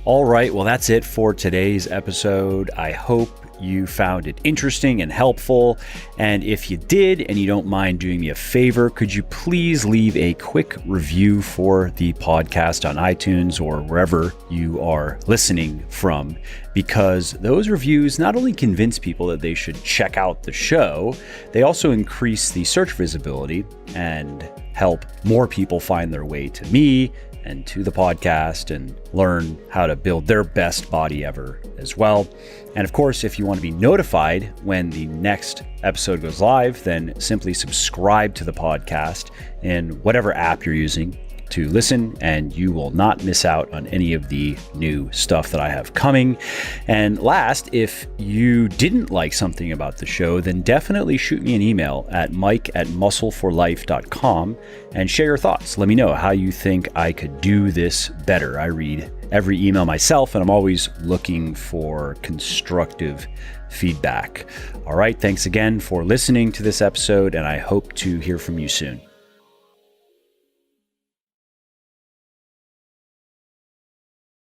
Speaker 1: All right. Well, that's it for today's episode. I hope you found it interesting and helpful. And if you did, and you don't mind doing me a favor, could you please leave a quick review for the podcast on iTunes or wherever you are listening from? Because those reviews not only convince people that they should check out the show, they also increase the search visibility and help more people find their way to me and to the podcast and learn how to build their best body ever as well. And of course, if you want to be notified when the next episode goes live, then simply subscribe to the podcast in whatever app you're using to listen, and you will not miss out on any of the new stuff that I have coming. And last, if you didn't like something about the show, then definitely shoot me an email at mike@muscleforlife.com and share your thoughts. Let me know how you think I could do this better. I read every email myself, and I'm always looking for constructive feedback. All right, thanks again for listening to this episode, and I hope to hear from you soon.